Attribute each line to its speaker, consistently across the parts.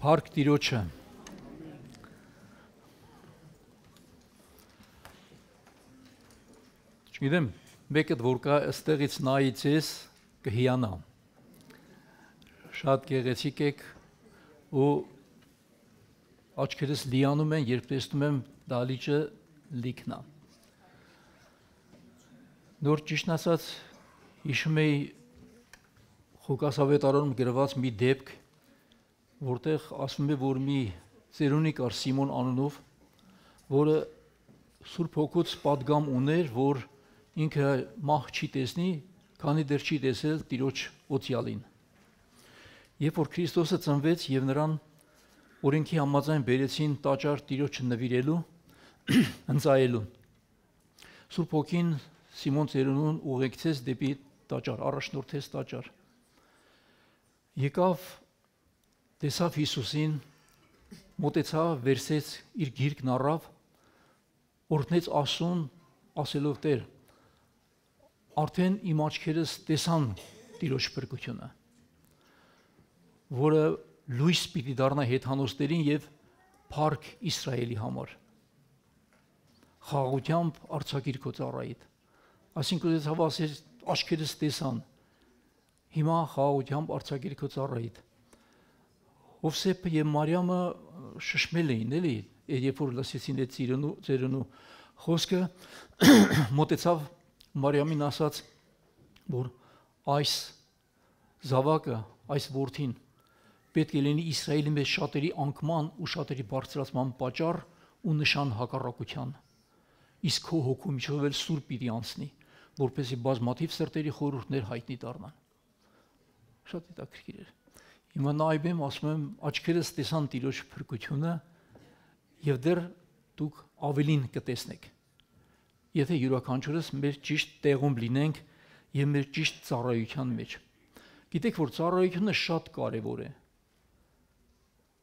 Speaker 1: Փառք Տիրոջը։ Չգիտեմ, մեկը որ կա այստեղից նայի ձեզ կհիանա։ Շատ գեղեցիկ եք ու աչքերս լիանում են, երբ տեսնում եմ դալիճը լիքնա։ Նոր ճիշտ ասած հիշում էի Ղուկասավետարանում գրված մի դեպք, որտեղ ասվում է, որ մի ծերունի կար Սիմոն անունով, որը Սուրբ Հոգուց պատգամ ուներ, որ ինքը մահ չի տեսնի, քանի դեռ չի տեսել Տիրոջ օծյալին։ Երբ որ Քրիստոսը ծնվեց եւ նրան օրենքի համաձայն բերեցին տաճար Տիրոջը նվիրելու, ընծայելու, Սուրբ Հոգին Սիմոն ծերունուն ուղեկցեց դեպի տաճար, առաջնորդեց տաճար։ Եկավ, տեսավ Հիսուսին, մոտեցավ, վերցեց իր գիրկն առավ, օրհնեց Աստծուն, ասելով Տեր, արդեն իմ աչքերս տեսան Տիրոջ փրկությունը, որը լույս պիտի դառնա հեթանոսներին եւ փառք Իսրայելի համար։ Խաղաղությամբ արձակիր քո ծառայիդ։ Այսինքն դες ասես աչքերս տեսան։ Հիմա խաղաղությամբ արձակիր քո ծառայիդ։ Հովսեփը եւ Մարիամը շշմել էին, էլի, երբ որ լսեցին այդ ծերունու խոսքը, մոտեցավ Մարիամին ասաց, որ այս զավակը, այս որդին պետք է լինի Իսրայելի մեջ շատերի անկման ու շատերի բարձրացման պատճառ ու նշան հակառակության։ Իսկ քո հոգու միջով էլ սուրբ պիտի անցնի, որպեսզի բազմաթիվ սրտերի խորհուրդներ հայտնի դառնան։ Շատ հետաքրքիր էր։ Հիմա նայում եմ, ասում եմ, աչքերս տեսան Տիրոջ փրկությունը եւ դեռ դուք ավելին կտեսնեք։ Եթե յուրաքանչյուրս մեր ճիշտ տեղում լինենք եւ մեր ճիշտ ծառայության մեջ։ Գիտեք, որ ծառայությունը շատ կարեւոր է։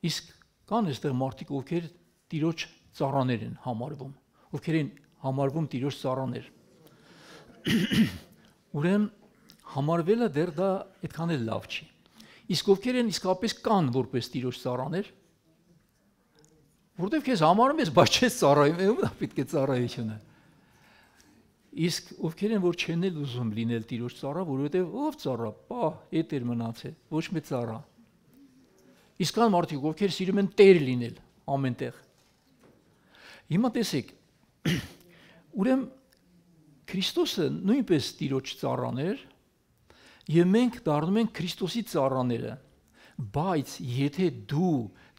Speaker 1: Իսկ կան այստեղ մարդիկ, ովքեր Տիրոջ ծառաներ են համարվում, ովքեր են համարվում Տիրոջ ծառաներ։ Ուրեմն համարվելը դեռ դա այդքան էլ լավ չի։ Իսկ ովքեր են իսկապես կան որպես Տիրոջ ծառաներ, որտեղ քեզ համարում ես, բայց չես ծառայում, ո՞ւմ է պետք է ծառայությունը։ Իսկ ովքեր են, որ չեն էլ ուզում լինել Տիրոջ ծառա, որովհետև ով ծառա, պա, էդ էր մնացել, ոչ մի ծառա։ Իսկ կան մարդիկ, ովքեր սիրում են տեր լինել ամենտեղ։ Հիմա տեսեք, ուրեմն Քրիստոսը նույնպես Տիրոջ ծառան էր, եւ մենք դառնում ենք Քրիստոսի ծառաները, բայց եթե դու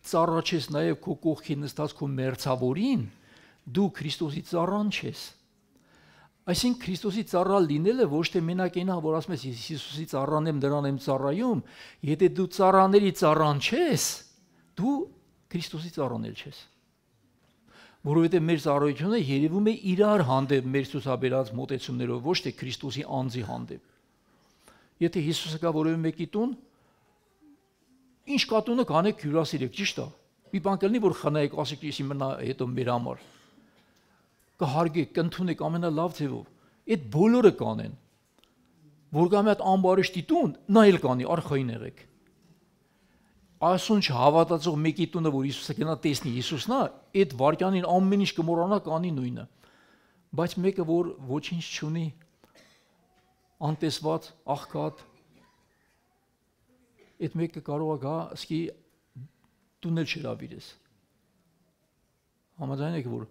Speaker 1: ծառաչես նաեւ քո կողքի նստած քո մերձավորին, դու Քրիստոսի ծառան չես։ Այսինքն Քրիստոսի ծառա լինելը ոչ թե մենակ այնա, որ ասում ես Հիսուսի ծառան եմ, նրան եմ ծառայում, եթե դու ծառաների ծառան չես, դու Քրիստոսի ծառան էլ չես։ Որովհետեւ մեր ծառայությունը երևում է իրար հանդեպ մեր ցուցաբերած մոտեցումներով, ոչ թե Քրիստոսի անձի հանդեպ։ Եթե Հիսուսը կա որևէ մեկի տուն, ինչ կատունը կանեք հյուրասիրեք, ճիշտ է։ Մի բան կլինի, որ խնայեք, ասեք ես իմնա հետո մեր համար։ Կհարգեք, կընդունեք ամենալավ ձևով։ Այդ բոլորը կանեն։ Որ գա մի հատ ամբարիշտի տուն, նա էլ կանի, արխային եղեք։ Այսօն չհավատացող մեկի տունը, որ Հիսուսը գնա տեսնի Հիսուսն է, այդ վարքյանին ամեն ինչ կմոռանա, կանի նույնը։ Բայց մեկը, որ ոչինչ չունի, անտեսված, աղքատ, այդ մեկը կարող է գա, ասկի տունել չհրավիրես։ Համաձայն եք, որ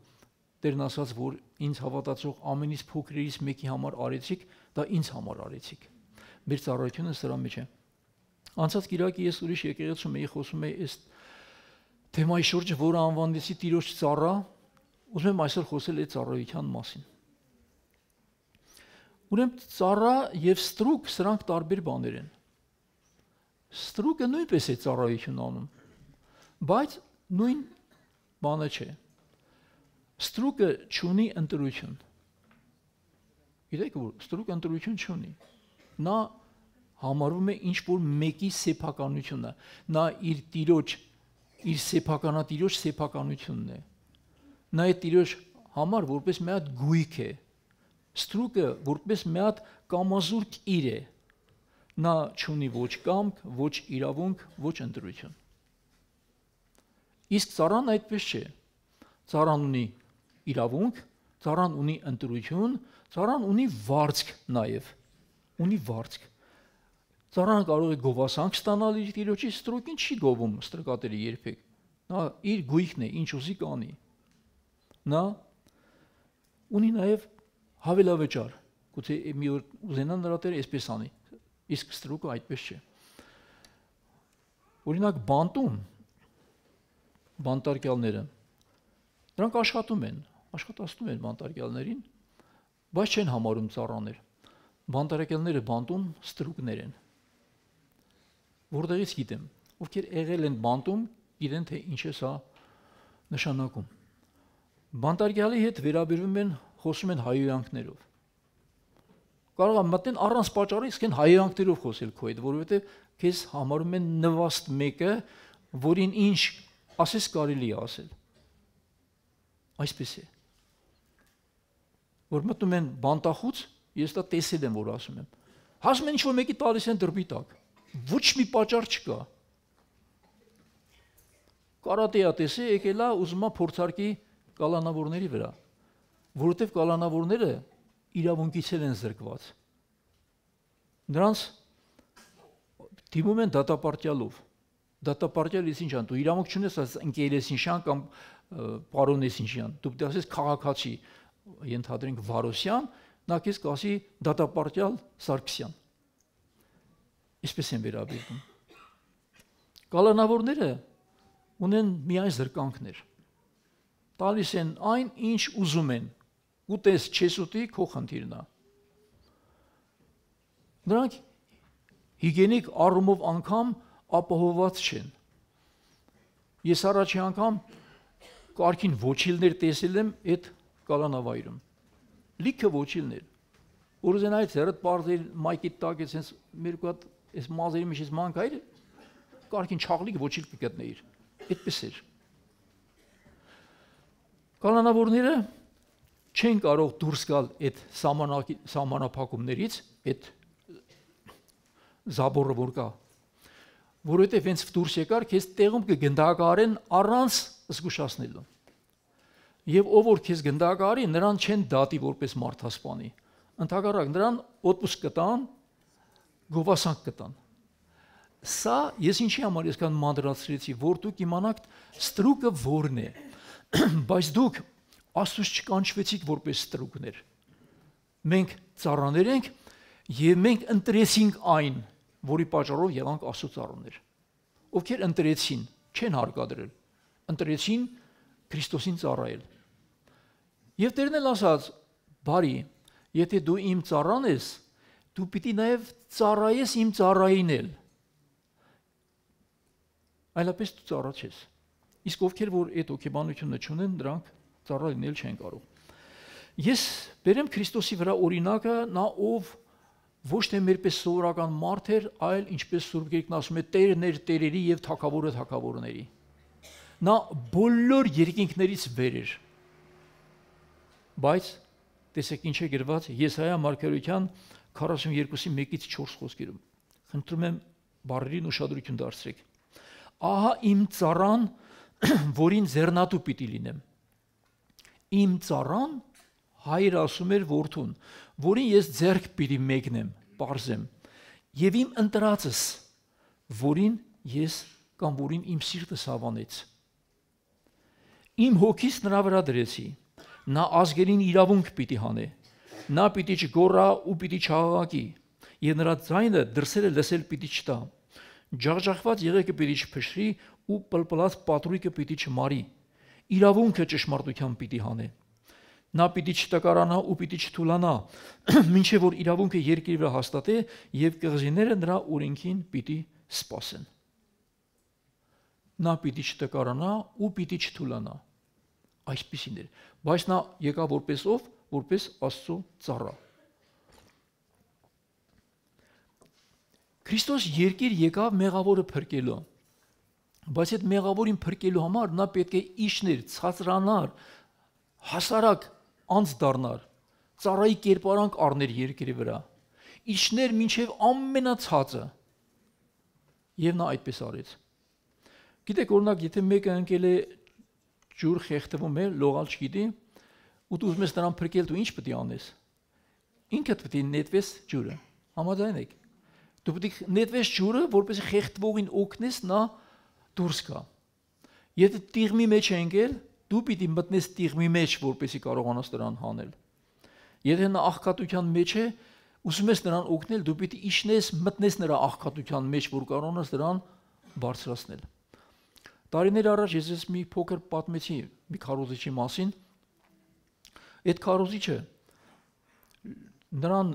Speaker 1: Տերն ասաց, որ ինձ հավատացող ամենից փոքրերից մեկի համար արեցիք, դա ինձ համար արեցիք։ Մեր ծառայությունը սրա մեջ է։ Անցած կիրակի ես ուրիշ եկեղեցում էի խոսում էի այս թեմայի շուրջ, որը անվանեցի Տիրոջ ծառա, ուզում եմ այսօր խոսել այդ ծառայության մասին։ Ուրեմն ծառա եւ ստրուկ սրանք տարբեր բաներ են։ Ստրուկը նույնպես է ծառայություն անում, բայց նույն բանը չէ։ Ստրուկը չունի ընտրություն։ Գիտեք, որ ստրուկը ընտրություն չունի։ Նա համարվում է ինչ-որ մեկի սեփականությունը։ Նա իր Տիրոջ, իր սեփականատիրոջ սեփականությունն է։ Նա այդ Տիրոջ համար որպես մի հատ գույք է։ Ստրուկը որպես մի հատ կամազուրկ իր է։ Նա չունի ոչ կամք, ոչ իրավունք, ոչ ընտրություն։ Իսկ ծառան այդպես չէ։ Ծառան ունի իրավունք, ծառան ունի ընտրություն, ծառան ունի վարձք նաև։ Ունի վարձք։ Ծառան կարող է գովասանք ստանալ իր տիրոջից, ստրուկին չի գովում ստրկատերը երբեք։ Նա իր գույքն է, ինչ ուզի կանի։ Նա ունի նաև հավելավճար։ Գուցե մի օր ուզենա նրա տերը այսպես անի, իսկ ստրուկը այդպես չէ։ Օրինակ բանտում բանտարկյալները նրանք աշխատում են, աշխատացնում են բանտարկյալներին, բայց չեն համարում ծառաներ։ Բանտարկյալները բանտում ստրուկներ են։ Որտեղից գիտեմ, ովքեր եղել են բանտում, գիտեն թե ինչ է սա նշանակում։ Բանտարկյալի հետ վերաբերվում են, խոսում են հայհոյանքներով։ Կարող է մտնեն առանց պատճառի սկսեն հայհոյանքներով խոսել քո հետ, որովհետև քեզ համարում են նվաստ մեկը, որին ինչ ասես կարելի է ասել։ Այսպես է։ Որ մտնում են բանտախուց, ես դա տեսել եմ, որ ասում եմ։ Հասում են ինչ-որ մեկի տալիս են դրբի տակ։ Ոչ մի պատճառ չկա։ Կարատեա տեսե եկել է ուզում է փորձարկի կալանավորների վրա, որովհետև կալանավորները իրավունքից են զրկված։ Նրանց դիմում են դատապարտյալով։ Դատապարտյալից ինչ ան, դու իրավունք չունես, ընկերես ինչան կամ պարոնես ինչան, դու պետք է ասես քաղաքացի, ենթադրենք Վարոսյան, նա քեզ կասի դատապարտյալ Սարգսյան։ Այսպես են վերաբերվում։ Կալանավորները ունեն միայն զրկանքներ։ Տալիս են այն, ինչ ուզում են։ Ուտես չես ուտի, քո խնդիրն է։ Նրանք հիգիենիկ առումով անգամ ապահովված չեն։ Ես առաջի անգամ կարգին ոչիլներ տեսել եմ այդ կալանավայրում։ Լիքը ոչիլներ։ Որզենայից հերդ բարձր մայկի տակ է sense մեր կողտ այս մազերի միջից մանկ այր կարգին չաղլիկ ոչիլ կգտնեիր։ Այդպես էր։ Կալանավորները չեն կարող դուրս գալ այդ սահմանափակումներից, այդ զաբորը որ կա, որովհետև հենց դուրս եկար, քեզ տեղում կգնդակարեն առանց զգուշացնելու։ Եվ ով որ քեզ գնդակարի, նրան չեն դատի որպես մարդասպանի։ Ընդհակառակ նրան օդպուսկ կտան, գովասանք կտան։ Սա ես ինչի համար ես կան մանրացրեցի, որ դուք իմանաք ստրուկը որն է, բայց դուք Աստծուց չկանչվեցիք որպես ստրուկներ։ Մենք ծառաներ ենք եւ մենք ընտրեցինք այն, որի պատճառով եղանք Աստծո ծառաներ։ Ովքեր ընտրեցին, չեն հարկադրել, ընտրեցին Քրիստոսին ծառայել։ Եվ Տերն էլ ասաց. «Բարի, եթե դու իմ ծառան ես, դու պիտի նաեւ ծառայես իմ ծառային էլ»։ Այլապես դու ծառա չես։ Իսկ ովքեր որ այդ օքեբանությունը չունեն, դրանք ծառա լինել չեն կարող։ Ես բերեմ Քրիստոսի վրա օրինակը, նա ով ոչ թե մերպես սովորական մարդ էր, այլ ինչպես Սուրբ Գիրքն ասում է, տերներ տերերի եւ թագավորը թագավորների։ Նա բոլոր երկինքներից վեր էր։ Բայց տեսեք ինչ է գրված Եսայա մարգարեության 42-ի 1-ից 4 խոսքերում։ Խնդրում եմ բառերին ուշադրություն դարձրեք։ Ահա իմ ծառան, որին ձեռնատու պիտի լինեմ։ Իմ ծառան հայր ասում էր որդուն, որին ես ձեռք պիտի մեկնեմ, պարզեմ, եւ իմ ընտրածս, որին ես կամ որին իմ սիրտս հավանեց։ Իմ հոգիս նրա վրա դրեցի, նա ազգերին իրավունք պիտի հանե, նա պիտի չգոռա ու պիտի չաղաղակի, եւ նրա ձայնը դրսերը լսել պիտի չտա, ջախջախված եղեգը պիտի չփշրի ու պլպլած պատրույկը պիտի չմարի, իրավունքը ճշմարտությամբ պիտի հանե։ Նա պիտի չտկարանա ու պիտի չթուլանա, մինչև որ իրավունքը երկրի վրա հաստատե եւ կղզիները նրա օրենքին պիտի սպասեն։ Նա պիտի չտկարանա ու պիտի չթուլանա։ Այսպիսին էր, բայց նա եկավ որպես ով, որպես Աստծո ծառա։ Քրիստոս երկիր եկավ մեղավորը փրկելու, բայց այդ մեղավորին փրկելու համար նա պետք է իջներ, ցածրանար, հասարակ անց դառնար, ծառայի կերպարանք առներ երկրի վրա, իջներ մինչև ամենացածը, եւ նա այդպես արեց։ Գիտեք, օրինակ, եթե մեկը ընկել է ջուր խեղդվում է, լողալ չգիտի, ու դու ուզում ես նրան փրկել, դու ինչ պետք է անես։ Ինքդ պետք է նետվես ջուրը։ Համաձայն եք։ Դու պետք է նետվես ջուրը, որպեսզի խեղդվողին օգնես նա դուրս գա։ Եթե տիղմի մեջ է ընկել, դու պիտի մտնես տիղմի մեջ, որպեսզի կարողանաս նրան հանել։ Եթե նա աղքատության մեջ է, ուզում ես նրան օգնել, դու պիտի իջնես, մտնես նրա աղքատության մեջ, որ կարողանաս նրան բարձրացնել։ Տարիներ առաջ ես մի փոքր պատմեցի մի քարոզիչի մասին։ Այդ քարոզիչը նրան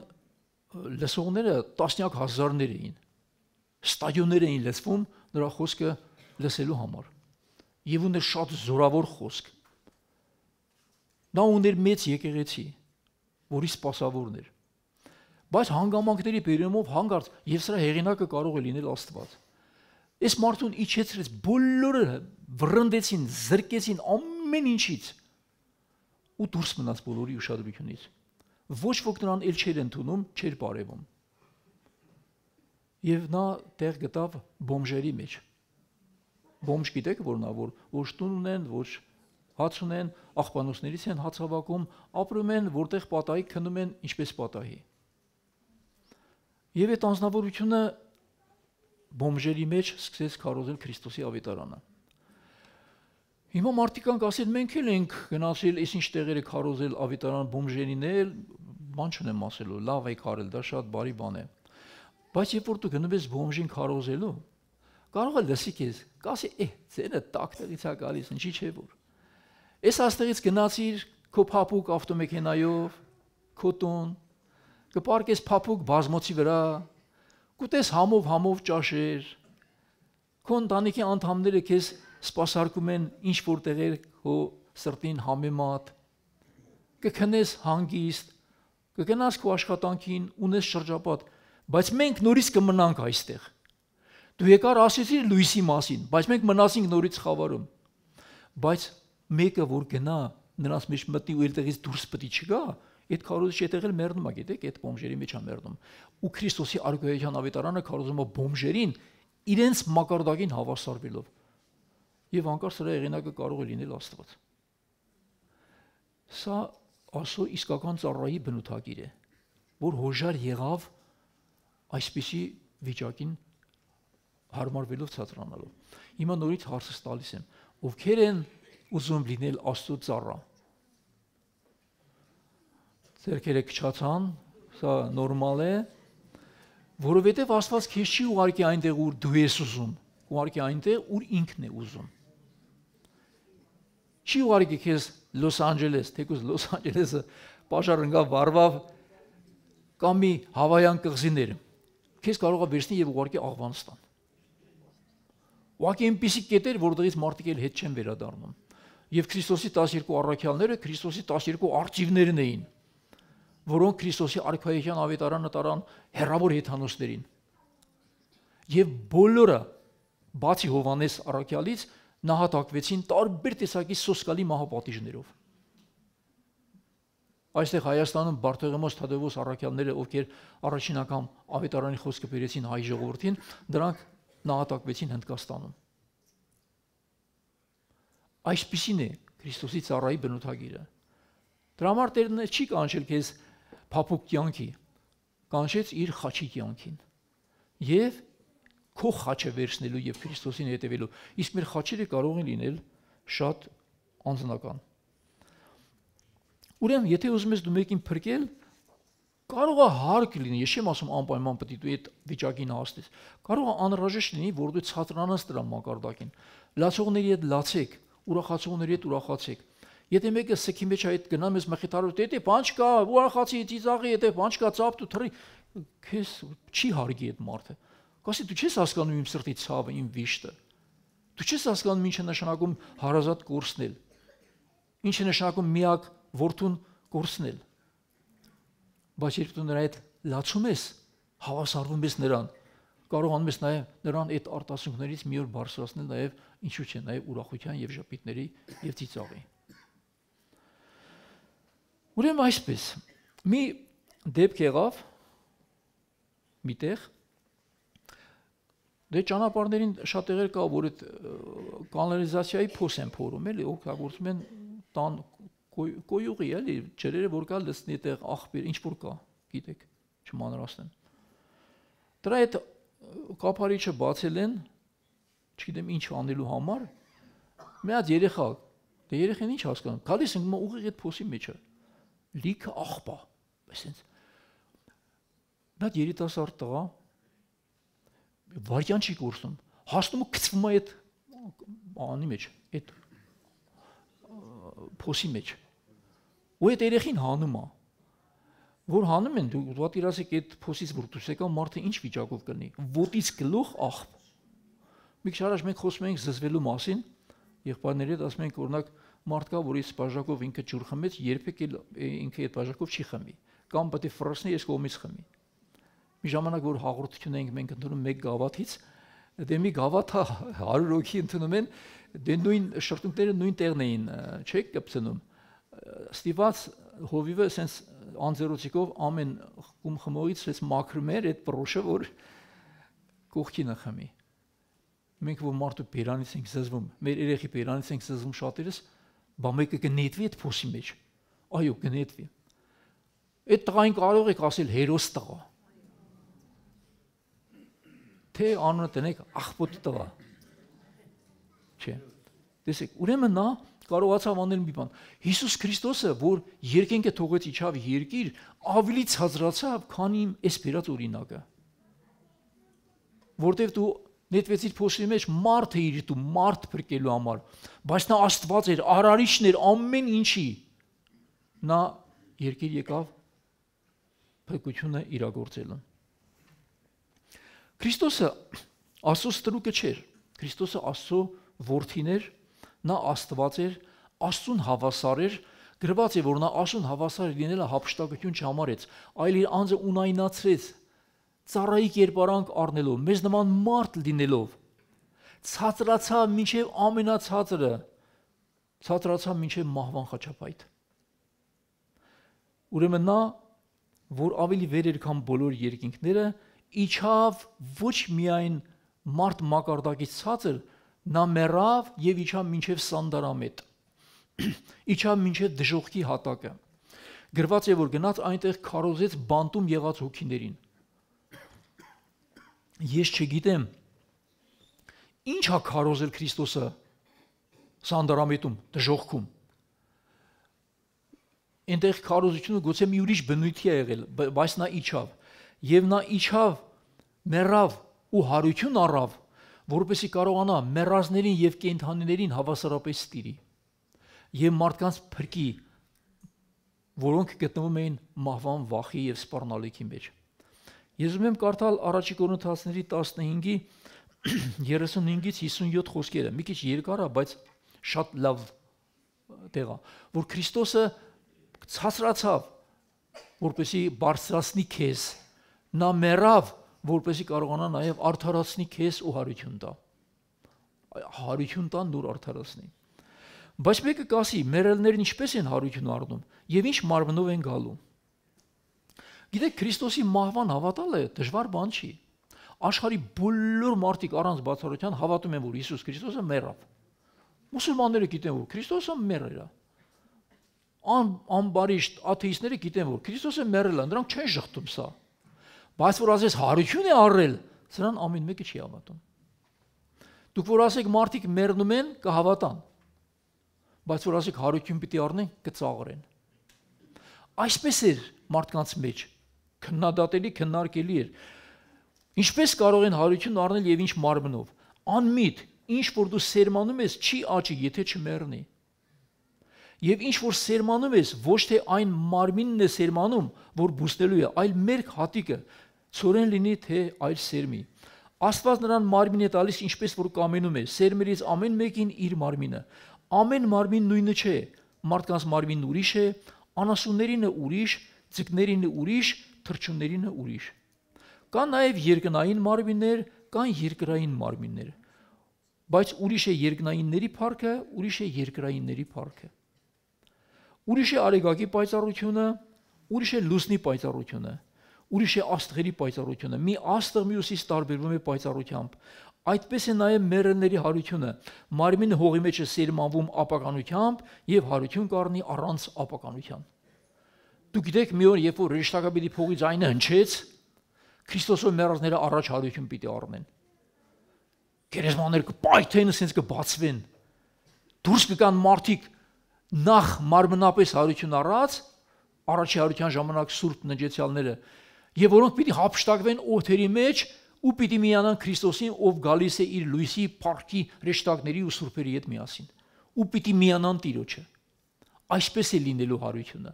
Speaker 1: լսողները տասնյակ հազարներ էին, ստադիոններ էին լսվում նրա խոսքը լսելու համար։ Եվ ուներ շատ զորավոր խոսք։ Նա ուներ մեծ եկեղեցի, որի սպասավորն էր։ Բայց հանգամանքների բերումով հանգարց եւ սրա հեղինակը կարող է լինել Աստված։ Այս մարդուն իջեցրեց, բոլորը վռնդեցին, զրկեցին ամեն ինչից ու դուրս մնաց բոլորի ուշադրությունից։ Ոչ ոք նրան ել չէր ընդունում, չէր բարևում։ Եվ նա տեղ գտավ բոմժերի մեջ։ Բոմժ գիտեք որն է, որ տուն ունեն, որ հաց ունեն, աղբանոցներից են հաց հավաքում, ապրում են, որտեղ պատահի քնում են, ինչպես պատահի։ Եվ այդ անձնավորությունը բոմժերի մեջ սկսեց քարոզել Քրիստոսի ավետարանը։ Հիմա մարդիկ ասել, մենք էլ ենք գնացել, այս ինչ տեղեր է քարոզել ավետարան բոմժերին էլ, բան չունեմ ասելու, լավ եք արել, դա շատ բարի բան է։ Բայց երբ որ դու գնում ես բոմժին քարոզելու, կարող է լսի քեզ, կասի, ձենը տակտեղից է գալիս, ինչի՞ չէ որ։ Այս աստեղից գնացիր քո փափուկ ավտոմեքենայով, քո տուն, կպարկես փափուկ բազմոցի վրա, կուտես համով ճաշեր, քո ընտանիքի անդամները քեզ սպասարկում են ինչ որ տեղեր քո սրտին համեմատ, կքնես հանգիստ, կգնաս քո աշխատանքին, ունես շրջապատ, բայց մենք նորից կմնանք այստեղ։ Դու եկար ասեցիր լույսի մասին, բայց մենք մնացինք նորից խավարում։ Բայց մեկը որ գնա, նրանց մեջ մտնի ու այդտեղից դուրս պետք չգա, այդ քարոզիչը այդտեղ էլ մեռնում է, գիտեք, այդ բոմժերի մեջ է մեռնում։ Ու Քրիստոսի արքայության ավետարանը քարոզում է բոմժերին իրենց մակարդակին հավասարվելով։ Եվ անկար սրա եղանակը կարող է լինել Աստված։ Սա ասո իսկական ծառայի բնութագիր է, որ հոժար եղավ այսպիսի վիճակին հարմարվելով ցածրանալով։ Հիմա նորից հարցս տալիս եմ, ովքեր են ուզում լինել Աստծո ծառա։ Ձերքերը քչացան, սա նորմալ է, որովհետև Աստված քեզ չի ուղարկի այնտեղ, ուր դու ես ուզում, ուղարկի այնտեղ, ուր ինքն է ուզում։ Չի ուղարկի քեզ Լոս Անջելես, թեկուզ Լոս Անջելեսը պաշար ընկավ վառվավ կամ մի Հավայան կղզիներ, քեզ կարող է վերցնի եւ ուղարկի Աղվանստան։ Ուղղակի այնպիսի կետեր, որտեղից մարդիկ էլ հետ չեն վերադառնում։ Եվ Քրիստոսի 12 առաքյալները Քրիստոսի 12 արծիվներն էին, որոնք Քրիստոսի արքայության ավետարանը տարան հեռավոր հեթանոսներին։ Եվ բոլորը, բացի Հովհաննես առաքյալից, նահատակվեցին տարբեր տեսակի սոսկալի մահապատիժներով։ Այստեղ Հայաստանում Բարթողեմոս Թադևոս առաքյալները, ովքեր առաջին անգամ ավետարանի խոսքը բերեցին հայ ժողովրդին, դրանք նահատակվեցին Հնդկաստանում։ Այսպիսին է Քրիստոսի ծառայի բնութագիրը։ Դրա համար Տերն չի կանչել քեզ փափուկ կյանքի, կանչեց իր խաչի կյանքին։ Եվ քո խաչը վերցնելու եւ Քրիստոսին հետևելու։ Իսկ մեր խաչերը կարող են լինել շատ անձնական։ Ուրեմն, եթե ուզում ես դու մեկին փրկել, կարող է հարկ լինի, ես չեմ ասում անպայման պետք է դու այդ վիճակին հասնես։ Կարող է անհրաժեշտ լինի, որ դու ցածրանաս դրա մակարդակին։ Լացողների հետ լացեք, ուրախացողների հետ ուրախացեք։ Եթե մեկը սքի մեջ այդ գնամ ես մխիթարով, դե բան չկա, ուրախացի, ծիծաղի, եթե բան չկա, ծափ դու թռի, քեզ չի հարգի այդ մարդը։ Կասի դու չես հասկանում իմ սրտի ցավը, իմ վիշտը։ Դու չես հասկանում ինչ է նշանակում հարազատ կորցնել։ Ինչ է նշանակում միակ որդուն կորցնել։ Բայց երբ դու նրա հետ լացում ես, հավասարվում ես նրան, կարողանում ես նաև նրան այդ արտասուքներից մի օր բարձրացնել նաև ինչու՞ չէ, նաև ուրախության եւ ժպիտների եւ ծիծաղի։ Ուրեմն այսպես մի դեպք եղավ միտեղ, Դե ճանապարհներին շատ տեղեր կա, որ այդ կանալիզացիայի փոս են փորում, էլի օգտագործում են տան կոյուղի, էլի ջրերը որ կա լցնի այդտեղ աղբյուր, ինչ որ կա, գիտեք, չմանրացնեմ։ Դրա այդ կափարիչը բացել են, չգիտեմ ինչ անելու համար, մի հատ երեխա, դե երեխան ինչ հասկանում, գալիս են ուղիղ այդ փոսի մեջը, լիքը աղբա, այսինքն։ Մի հատ երիտասարդ տղա վարյան չի կորսնում, հասնում ու գցվում է այդ անի մեջ, այդ փոսի մեջ։ Ու այդ երեխին հանում է, որ հանում են, դու պատկերացեք այդ փոսից որ դուրս եկա մարդը ինչ վիճակով կլինի, ոտից գլուխ աղբ։ Մի քիչ առաջ մենք խոսում էինք զզվելու մասին, եղբայրների հետ ասում ենք օրինակ մարդ կա, որ այս բաժակով ինքը ջուր խմեց, երբեք ինքը այդ բաժակով չի խմի, կամ պետք է ֆրոսնի այս կողմից խմի։ Մի ժամանակ որ հաղորդություն ենք մենք ընդունում մեկ գավաթից, դե մի գավաթը 100 հոգի ընդունում են, դե նույն շրթունքները նույն տեղն էին, չէ՞ կպցնում։ Ստիված հովիվը sense անձերոցիկով ամեն խում խմողից sense մաքրում էր այդ պրոշը, որ կողքինը խմի։ Մենք որ մարդու բերանից ենք զզվում, մեր երեխի բերանից ենք զզվում շատերս, բա մեկը կնետվի այդ փոսի մեջ։ Այո, կնետվի։ Այդ տղային կարող եք ասել հերոս տղա։ Թե անունը տնեք աղբոտ տղա։ Չէ։ Տեսեք, ուրեմն նա կարողացավ անել մի բան։ Հիսուս Քրիստոսը, որ երկինքը թողեց իջավ երկիր, ավելի ցածրացավ, քան իմ այս բերած օրինակը։ Որտեվ դու նետվեցիր փոսի մեջ մարդ էիր դու մարդ փրկելու համար, բայց նա Աստված էր, արարիչն էր ամեն ինչի։ Նա երկիր եկավ փրկությունը իրագործելու։ Քրիստոսը Աստծո ստրուկը չէր, Քրիստոսը Աստծո որդին էր, նա Աստված էր, Աստծուն հավասար էր, գրված է, որ նա Աստծուն հավասար լինելը հափշտակություն չհամարեց, այլ իր անձը ունայնացրեց, ծառայի կերպարանք առնելով, մեզ նման մարդ լինելով, ցածրացավ մինչև ամենացածրը, ցածրացավ մինչև մահվան խաչապայտ։ Ուրեմն նա, որ ավելի վեր էր քան բոլոր երկինքները, իջավ ոչ միայն մարդ մակարդակից ցածր, նա մեռավ եւ իջավ մինչև սանդարամետ, իջավ մինչև դժոխքի հատակը։ Գրված է, որ գնաց այնտեղ քարոզեց բանտում եղած հոգիներին։ Ես չգիտեմ, ինչ է քարոզել Քրիստոսը սանդարամետում, դժոխքում։ Այնտեղ քարոզությունը գուցե մի ուրիշ բնույթի է եղել, բայց նա իջավ։ Եվ նա իջավ, մեռավ ու հարություն առավ, որպեսզի կարողանա մեռածներին եւ կենդանիներին հավասարապես ստիրի եւ մարդկանց փրկի, որոնք գտնվում էին մահվան վախի եւ սպառնալիքի մեջ։ Ես ուզում եմ կարդալ առաջի Կորինթացիների 15-ի 35-ից 57 խոսքերը, մի քիչ երկար է, բայց շատ լավ տեղ է, որ Քրիստոսը ցածրացավ, որպեսզի բարձրացնի քեզ, նա մեռավ, որպեսզի կարողանա նաև արդարացնի քեզ ու հարություն տա։ Հարություն տան նոր արդարացնի։ Բայց մեկը կասի, մեռելներն ինչպես են հարություն առնում եւ ինչ մարմնով են գալու։ Գիտեք, Քրիստոսի մահվան հավատալը դժվար բան չի։ Աշխարհի բոլոր մարդիկ առանց բացառության հավատում են, որ Հիսուս Քրիստոսը մեռավ։ Մուսուլմանները գիտեն, որ Քրիստոսը մեռել է։ Անբարիշտ աթեիստները գիտեն, որ Քրիստոսը մեռել է, նրանք չեն շղթում սա։ Բայց որ ասես հարություն է առել, սրան ամեն մեկը չի հավատում։ Դուք որ ասեք մարդիկ մեռնում են, կհավատան։ Բայց որ ասեք հարություն պիտի առնեն, կծաղրեն։ Այսպես էր մարդկանց մեջ, քննադատելի, քննարկելի էր։ Ինչպես կարող են հարություն առնել եւ ինչ մարմնով։ Անմիտ, ինչ որ դու սերմանում ես, չի աճի, եթե չմեռնի։ Եվ ինչ որ սերմանում ես, ոչ թե այն մարմինն է սերմանում, որ բուստելու է, այլ մերկ հատիկը, ցորեն լինի թե այլ սերմի։ Աստված նրան մարմին է տալիս, ինչպես որ կամենում է, սերմերից ամեն մեկին իր մարմինը։ Ամեն մարմին նույնը չէ, մարդկանց մարմինն ուրիշ է, անասուններինը ուրիշ, ձկներինը ուրիշ, թռչուններինը ուրիշ։ Կան նաև երկնային մարմիններ, կան երկրային մարմիններ։ Բայց ուրիշ է երկնայինների փառքը, ուրիշ է երկրայինների փառքը։ Ուրիշ է արեգակի պայծառությունը, ուրիշ է լուսնի պայծառությունը, ուրիշ է աստղերի պայծառությունը։ Մի աստղ մյուսից տարբերվում է պայծառությամբ։ Այդպես է նաև մեռելների հարությունը։ Մարմինը հողի մեջ է սերմանվում ապականությամբ եւ հարություն կառնի առանց ապականության։ Դուք գիտեք, մի օր երբ որ ռեշտակաբիդի փողի ձայնը հնչեց, Քրիստոսով մեռածները առաջ հարություն պիտի առնեն։ Գերեզմանները կպայթեն, ասենց կբացվեն։ Դուրս կգան մարդիկ նախ մարմնապես հարություն առած, առաջի հարության ժամանակ սուրբ նջեցյալները, եւ որոնք պիտի հափշտակվեն օդերի մեջ ու պիտի միանան Քրիստոսին, ով գալիս է իր լույսի փառքի ռեշտակների ու սուրբերի հետ միասին, ու պիտի միանան Տիրոջը։ Այսպես է լինելու հարությունը։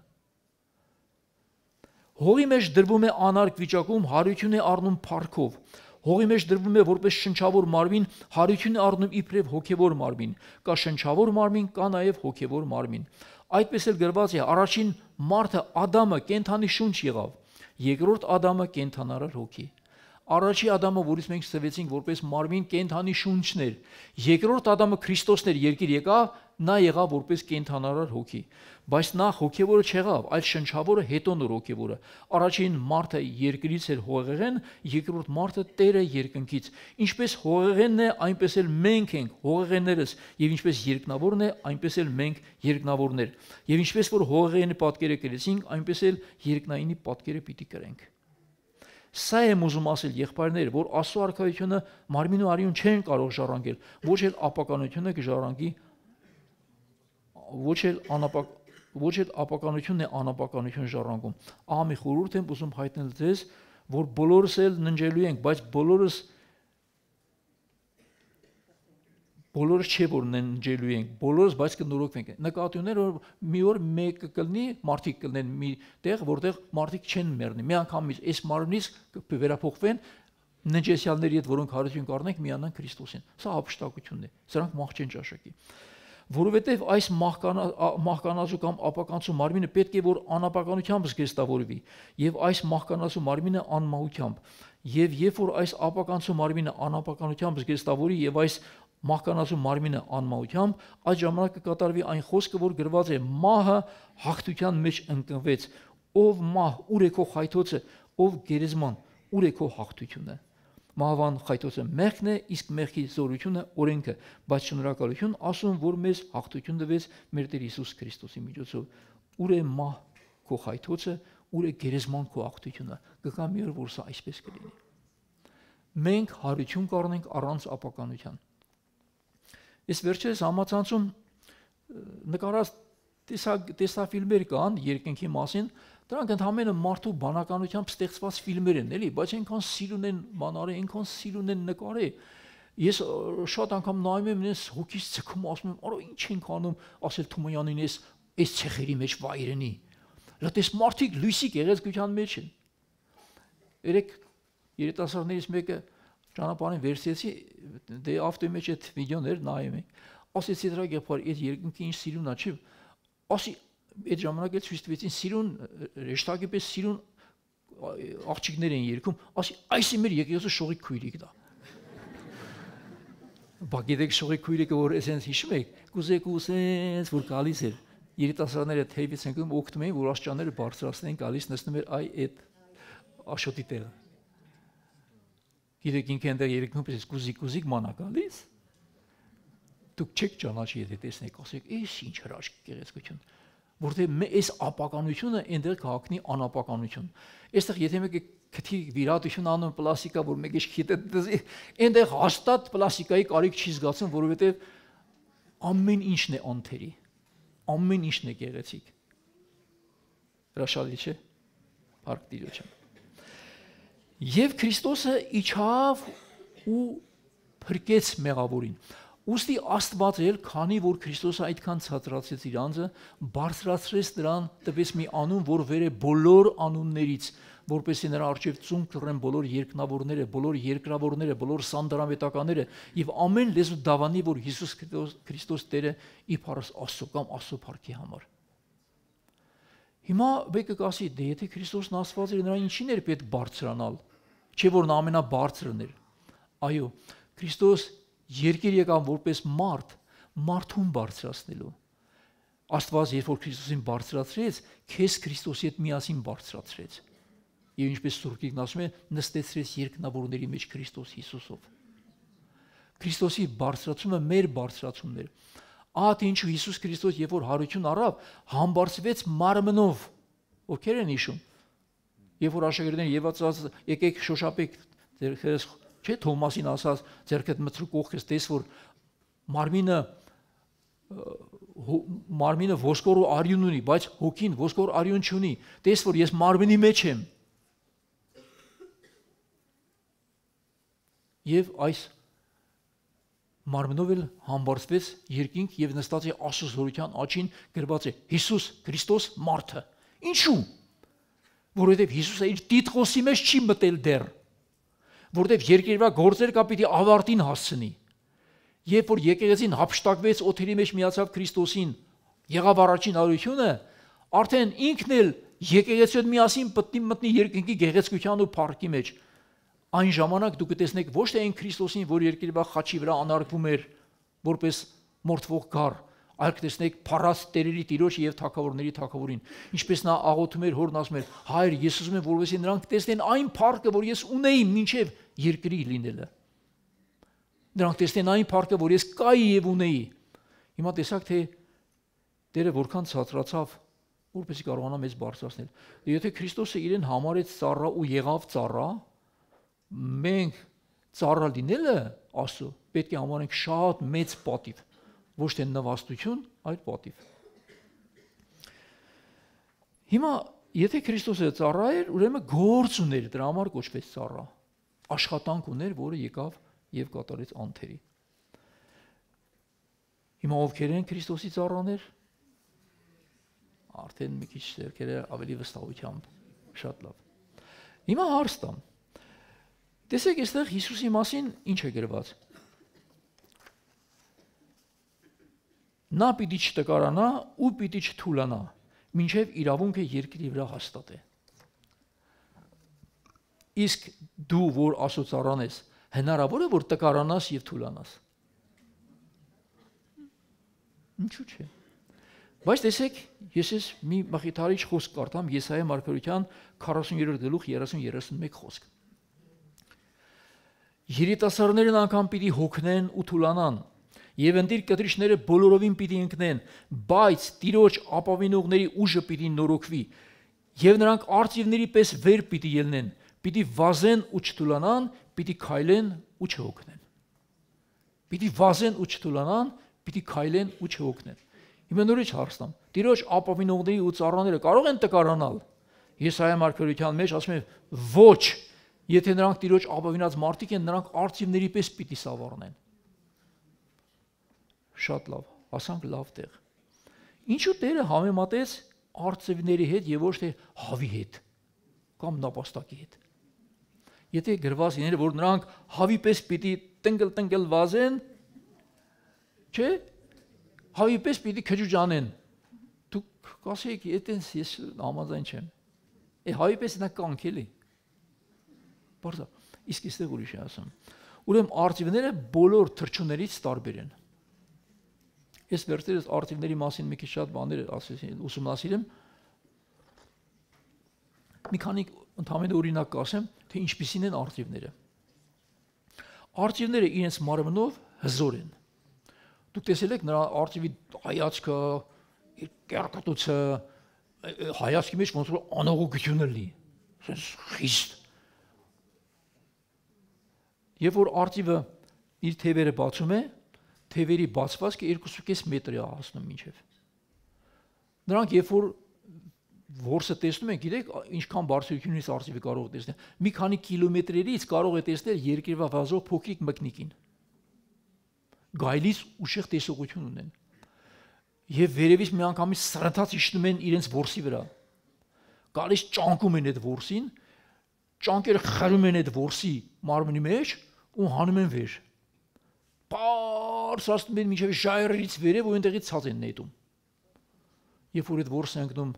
Speaker 1: Հողի մեջ դրվում է անարգ վիճակում, հարություն է առնում փառքով։ Հողի մեջ դրվում է որպես շնչավոր մարմին, հարություն է առնում իբրև հոգևոր մարմին։ Կա շնչավոր մարմին, կա նաև հոգևոր մարմին։ Այդպես էլ գրված է, առաջին մարդը Ադամը կենդանի շունչ եղավ, երկրորդ Ադամը կենդանարար հոգի։ Առաջի Ադամը, որից մենք ծնվեցինք որպես մարմին, կենդանի շունչն էր։ Երկրորդ Ադամը Քրիստոսն էր, երկիր եկավ, նա եղավ որպես կենդանարար հոգի։ Բայց նա հոգևորը չեղավ, այլ շնչավորը հետո նոր հոգևորը։ Առաջին մարդը երկրից էր հողեղեն, երկրորդ մարդը Տերը երկնքից։ Ինչպես հողեղենն է, այնպես էլ մենք ենք հողեղեններս, եւ ինչպես երկնավորն է, այնպես էլ մենք երկնավորներ։ Եվ ինչպես որ հողեղենի պատկերը կրեցինք, այնպես էլ երկնայինի պատկերը պիտի կրենք։ Սա եմ ուզում ասել, եղբայրներ, որ Աստծո արքայությունը մարմին ու արյուն չեն կարող ժառանգել, ոչ էլ ապականությունը կժառանգի, ոչ էլ ապականությունն է անապականություն ժառանգում։ Ահա մի խորհուրդ եմ ուզում հայտնել ձեզ, որ բոլորս էլ ննջելու ենք, բայց բոլորս չէ որ ննջելու ենք, բոլորս բայց կնորոգվենք։ Նկատի ունեն, որ մի օր մեկը կլինի, մարդիկ կլինեն մի տեղ, որտեղ մարդիկ չեն մեռնի։ Մի անգամից այս մարմնից կվերափոխվեն ննջեսյալների հետ, որոնք հարություն կառնենք, միանան Քրիստոսին։ Սա հափշտակությունն է։ Սրանք մահճեն ճաշակի։ Որովհետև այս մահկանացու կամ ապականացու մարմինը պետք է որ անապականությամբ զգեստավորվի, եւ այս մահկանացու մարմինը անմահությամբ։ Եվ երբ որ այս ապականացու մարմինը անապականությամբ զգեստավորի եւ այս մահկանացու մարմինը անմահությամբ, այդ ժամանակ կկատարվի այն խոսքը, որ գրված է. մահը հաղթության մեջ ընկնվեց, ով մահ, ուր է քո խայթոցը, ով գերեզման, ուր է քո հաղթությունը։ Մահվան խայթոցը մեղքն է, իսկ մեղքի զորությունը օրենքը, բայց շնորհակալություն ասում, որ մեզ հաղթություն տվեց մեր Տեր Հիսուս Քրիստոսի միջոցով։ Ուր է մահ քո խայթոցը, ուր է գերեզման քո հաղթությունը։ Կգա մի օր, որ սա այսպես կլինի։ Մենք հարություն կառնենք առանց ապականության։ Ես վերջերս համացանցում նկարած տեսաֆիլմեր կան երկնքի մասին, դրանք ընդհանրապես մարդու բանականությամբ ստեղծված ֆիլմեր են, էլի, բայց այնքան սիրուն են մանարե, այնքան սիրուն են նկարե։ Ես շատ անգամ նայում եմ, ես հոգիս ցքում ասում եմ, «Արա ինչ ենք անում», ասել Թումանյանին, այս ցեխերի մեջ վայրենի։ Լատես մարդիկ լույսի գեղեցկության մեջ են։ Երեք երիտասարդներից մեկը ճանապարհին վերցեցի, դե ավտոյի մեջ այդ վիդեոներ նայում եմ։ Ասեցի դրա գեփար, այդ երկնքի ինչ սիրուն է, չի։ Ասի այդ ժամանակ էլ ցույց տվեցին սիրուն ռեշտակի պես սիրուն աղջիկներ են երգում, ասի այս է մեր եկեղեցու շողիկ քույրիկն է։ Բա գիտեք շողիկ քույրիկը որ էսենց հիշում եք, կուզես որ գալիս էր, երիտասարդները թեյից ընկնում օգտվում էին, որ աշճանները բարձրացնեն, գալիս նստում էր այ այդ աշոտի տեղը։ Գիտեք ինքը այնտեղ երգնում պես կուզիկ մանա գալիս։ Դուք չեք ճանաչի եթե տեսնեք, ասեք, «Էս ինչ հրաշք գեղեցկություն»։ Որտեղ այս ապականությունը այնտեղ կհակնի անապականություն։ Այստեղ եթե մեկը քթի վիրատություն անում պլաստիկա, որ մեկը քիթը դզի, այնտեղ հաստատ պլաստիկայի կարիք չի զգացում, որովհետև ամեն ինչն է անթերի, ամեն ինչն է գեղեցիկ։ Հրաշալի չէ՞։ Փառք Տիրոջը։ Եվ Քրիստոսը իջավ ու փրկեց մեղավորին։ Ուստի Աստված էլ, քանի որ Քրիստոսը այդքան ցածրացեց իր անձը, բարձրացրեց նրան, տվեց մի անուն, որ վեր է բոլոր անուններից, որպեսզի նրա առջև ծունկ կռեն բոլոր երկնավորները, բոլոր երկրավորները, բոլոր սանդրամետականները եւ ամեն լեզու դավանի, որ Հիսուս Քրիստոս Տերը իբարս Աստծո կամ Աստծո փառքի համար։ Հիմա մեկը կասի, դե եթե Քրիստոսն Աստված էր, նրան ինչին էր պետք բարձրանալ, չէ՞ որ նա ամենաբարձրն էր։ Այո, Քրիստոս երկիր եկավ որպես մարդուն բարձրացնելու։ Աստված երբ որ Քրիստոսին բարձրացրեց, քեզ Քրիստոսի հետ միասին բարձրացրեց։ եւ ինչպես Սուրբ Գիրքն ասում է, նստեցրեց երկնավորների մեջ Քրիստոս Հիսուսով։ Քրիստոսի բարձրացումը մեր բարձրացումն էր։ Ահա թե ինչու Հիսուս Քրիստոս երբ որ հարություն առավ, համբարձվեց մարմնով։ Ովքեր են հիշում։ Երբ որ աշակերտները Եվացած եկեք շոշափեք ձեր չէ Թոմասին ասած ձերքդ մցրու կողքից տես որ մարմինը ոսկոր ու արյուն ունի, բայց հոգին ոսկոր արյուն չունի։ Տես որ ես մարմնի մեջ եմ։ Եվ այս մարմնով էլ համբարձվեց երկինք եւ նստած է Աստծո զորության աջին գրված է Հիսուս Քրիստոս մարդը։ Ինչու՞։ Որովհետեւ Հիսուսը իր տիտղոսի մեջ չի մտել դեռ։ Որովհետեւ երկրի վրա գործեր կա պիտի ավարտին հասցնի։ Երբ որ եկեղեցին հափշտակվեց օթերի մեջ միացավ Քրիստոսին, եղավ առաջին արությունը, արդեն ինքն էլ եկեղեցու հետ միասին մտնի երկնքի գեղեցկության ու փառքի մեջ։ Այն ժամանակ դուք կտեսնեք ոչ թե այն Քրիստոսին, որ երկրի վրա խաչի վրա անարգվում էր որպես մորթվող գառ, այլ կտեսնեք փառած տերերի տիրոջ եւ թագավորների թագավորին։ Ինչպես նա աղոթում էր, հորն ասում էր. «Հայր, ես ուզում եմ, որովհետեւ նրանք տեսնեն այն փառքը, որ ես ունեի մինչեւ երկրի լինելը»։ Նրանք տեսնեն այն փառքը, որ ես կայի եւ ունեի։ Հիմա տեսակ թե Տերը որքան ցածրացավ, որպեսզի կարողանա մեզ բարձրացնել։ Եթե Քրիստոսը իրեն համարեց ծառա ու եղավ ծառա, մենք ծառա լինելը Աստծո պետք է համարենք շատ մեծ պատիվ, ոչ թե նվաստություն, այլ պատիվ։ Հիմա եթե Քրիստոսը ծառա էր, ուրեմն գործ ուներ, դրա համար կոչվեց ծառա։ Աշխատանք ուներ, որը եկավ եւ կատարեց անթերի։ Հիմա ովքեր են Քրիստոսի ծառաներ։ Արդեն մի քիչ ձեռքերը ավելի վստահությամբ, շատ լավ։ Հիմա հարց տամ։ Տեսեք, այստեղ Հիսուսի մասին ինչ է գրված։ Նա պիտի չտկարանա ու պիտի չթուլանա, մինչև իրավունքը երկրի վրա հաստատե։ Իսկ դու, որ Աստծո ծառան ես, հնարավոր է որ տկարանաս եւ թուլանաս։ Ինչու՞ չէ։ Բայց տեսեք, ես մի մխիթարիչ խոսք կարդամ Եսայիա մարգարեության 40-րդ գլուխ 30-31 խոսք։ Երիտասարդներն անգամ պիտի հոգնեն ու թուլանան, եւ ընտիր կտրիչները բոլորովին պիտի ընկնեն, բայց Տիրոջ ապավինողների ուժը պիտի նորոգվի, եւ նրանք արծիվների պես վեր պիտի ելնեն, պիտի վազեն ու չթուլանան, պիտի քայլեն ու չհոգնեն։ Պիտի վազեն ու չթուլանան, պիտի քայլեն ու չհոգնեն։ Հիմա նորից հարցնամ. Տիրոջ ապավինողների ու ծառաները կարող են տկարանալ։ Եսայիա մարգարեության մեջ ասում է ոչ, եթե նրանք Տիրոջ ապավինած մարդիկ են, նրանք արծիվների պես պիտի սավառնեն։ Շատ լավ, ասանք լավ տեղ։ Ինչու Տերը համեմատեց արծիվների հետ եւ ոչ թե հավի հետ կամ նապաստակի հետ։ Եթե գրված լիներ, որ նրանք հավի պես պիտի տնկել վազեն, չէ՞։ Հավի պես պիտի քջուջանեն։ Դուք կասեք, այտենց ես համաձայն չեմ։ Հավի պես նա կանք էլի։ Բարդա, իսկ այստեղ ուրիշ է ասում։ Ուրեմն արծիվները բոլոր թռչուններից տարբեր են։ Ես վերջերս արծիվների մասին մի քիչ շատ բաներ ասեցի, ուսումնասիրեմ։ Մի քանի ընդհանուր օրինակ կասեմ, թե ինչպիսին են արծիվները։ Արծիվները իրենց մարմնով հզոր են։ Դուք տեսել եք նրա արծիվի հայացքը, կերկտուցը, հայացքի մեջ ոնց որ անողողություն լինի, sense խիստ։ Երբ որ արծիվը իր թևերը բացում է, թևերի բացվածքը 2.5 մետր է հասնում մինչև։ Նրանք երբ որ որսը տեսնում են, գիտեք, ինչքան բարձրությունից արծիվը կարող է տեսնել։ Մի քանի կիլոմետրերից կարող է տեսնել երկրվա վազող փոքրիկ մկնիկին։ Գայլից ուշեղ տեսողություն ունեն։ Եվ վերևից մի անգամից սրընթաց իջնում են իրենց որսի վրա։ Գալիս ճանկում են այդ որսին, ճանկերը խրում են այդ որսի մարմնի մեջ ու հանում են վեր։ Բարձրացնում են մինչև ժայռերից վերև ու այնտեղից ցած են նետում։ Երբ որ այդ որսը ընկնում,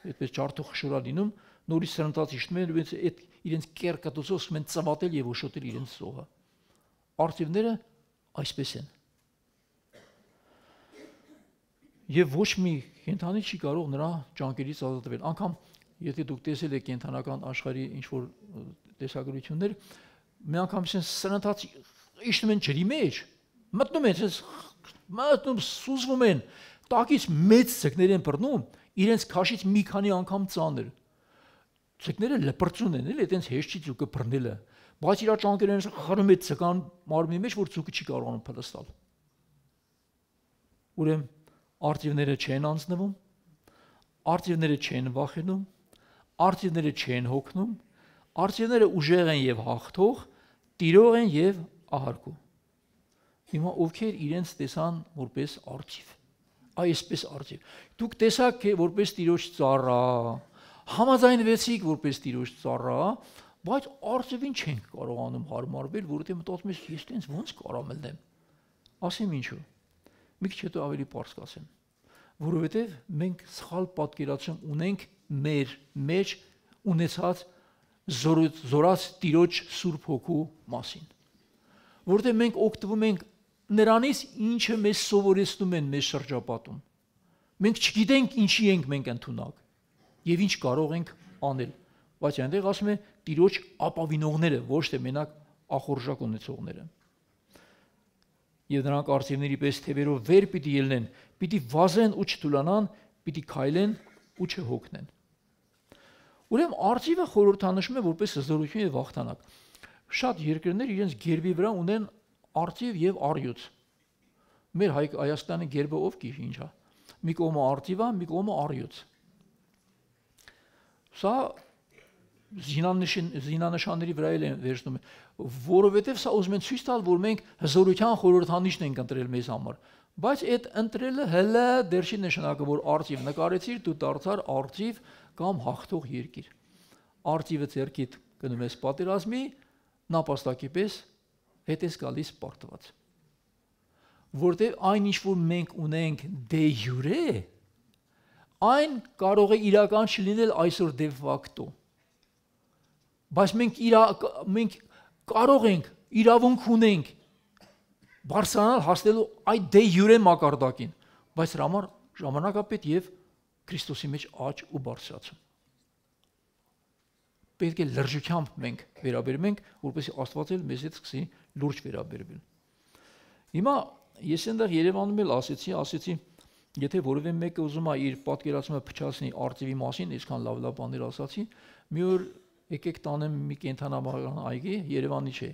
Speaker 1: այդպես ջարդող խշորա լինում, նորից սրընթաց իջնում են ու այդ իրենց կերկտուցով սկսում են ծվատել եւ ուշոտել իրենց սողը։ Արծիվները այսպես են։ Եվ ոչ մի կենդանի չի կարող նրա ճանկերից ազատվել։ Անկամ Եթե դուք տեսել եք կենթանական աշխարհի ինչ որ տեսագրություններ, մի անգամ սրընթաց իջնում են ջրի մեջ, մտնում են, մտնում սուզվում են, տակից մեծ ձկներ են բռնում, իրենց քաշից մի քանի անգամ ծանր։ Ձկները լպրծուն են, էլ այտենց հեշտ չի ձուկը բռնելը, բայց իր ճանկերեն խրում է ձկան մարմնի մեջ, որ ձուկը չի կարողանում փլստալ։ Ուրեմն արծիվները չեն անձնվում, արծիվները չեն վախենում, արծիվները չեն հոգնում, արծիվները ուժեղ են եւ հաղթող, տիրող են եւ ահարկու։ Հիմա ովքեր իրենց տեսան որպես արծիվ, այսպես արծիվ։ Դուք տեսաք որպես Տիրոջ ծառա, համաձայնվեցիք որպես Տիրոջ ծառա, բայց արծիվին չենք կարողանում հարմարվել, որովհետեւ մտածում ես ես տենց ոնց կարամ լնեմ։ Ասեմ ինչու։ Մի քիչ հետո ավելի པարզ կասեմ, որովհետև մենք սխալ պատկերացում ունենք մեր մեջ ունեցած զորած Տիրոջ Սուրբ Հոգու մասին, որովհետև մենք օգտվում ենք նրանից, ինչը մեզ սովորեցնում են մեզ շրջապատում։ Մենք չգիտենք ինչի ենք մենք ընդունակ եւ ինչ կարող ենք անել, բայց այնտեղ ասում է Տիրոջ ապավինողները, ոչ թե մենակ ախորժակ ունեցողները։ Եվ նրանք արծիվների պես թևերով վեր պիտի ելնեն, պիտի վազեն ու չթուլանան, պիտի քայլեն ու չհոգնեն։ Ուրեմն արծիվը խորհրդանշում է որպես զորություն եւ հաղթանակ։ Շատ երկրներ իրենց գերբի վրա ունեն արծիվ եւ առյուծ։ Մեր Հայաստանի գերբը ով գիտի ինչ է։ Մի կողմը արծիվ է, մի կողմը առյուծ։ Սա զինանշանների վրա էլ են վերցնում, որովհետև սա ուզում են ցույց տալ, որ մենք հզորության խորհրդանիշն ենք ընտրել մեզ համար, բայց այդ ընտրելը հələ դեռ չի նշանակում, որ արծիվ նկարեցիր, դու դարձար արծիվ կամ հաղթող երկիր։ Արծիվը ձեռքիդ գնում ես պատերազմի, նապաստակի պես հետ ես գալիս պարտված։ Որտեղ այն ինչ որ մենք ունենք դե յուրե, այն կարող է իրական չլինել այսօր դե ֆակտո։ Բայց մենք կարող ենք, իրավունք ունենք բարձրանալ հասնելու այդ դե յուրե մակարդակին, բայց դրա համար ժամանակապետ եւ Քրիստոսի մեջ աճ ու բարձրացում։ Պետք է լրջությամբ մենք վերաբերենք, որպեսզի Աստված էլ մեզ հետ սկսի լուրջ վերաբերվել։ Հիմա ես այնտեղ Երևանում էլ ասեցի, եթե որևէ մեկը ուզում է իր պատկերացումը փչացնի արծիվի մասին, այսքան լավ բաներ ասացի, մի օր եկեք տանեմ մի կենթանաբանական այգի, Երևանի չէ,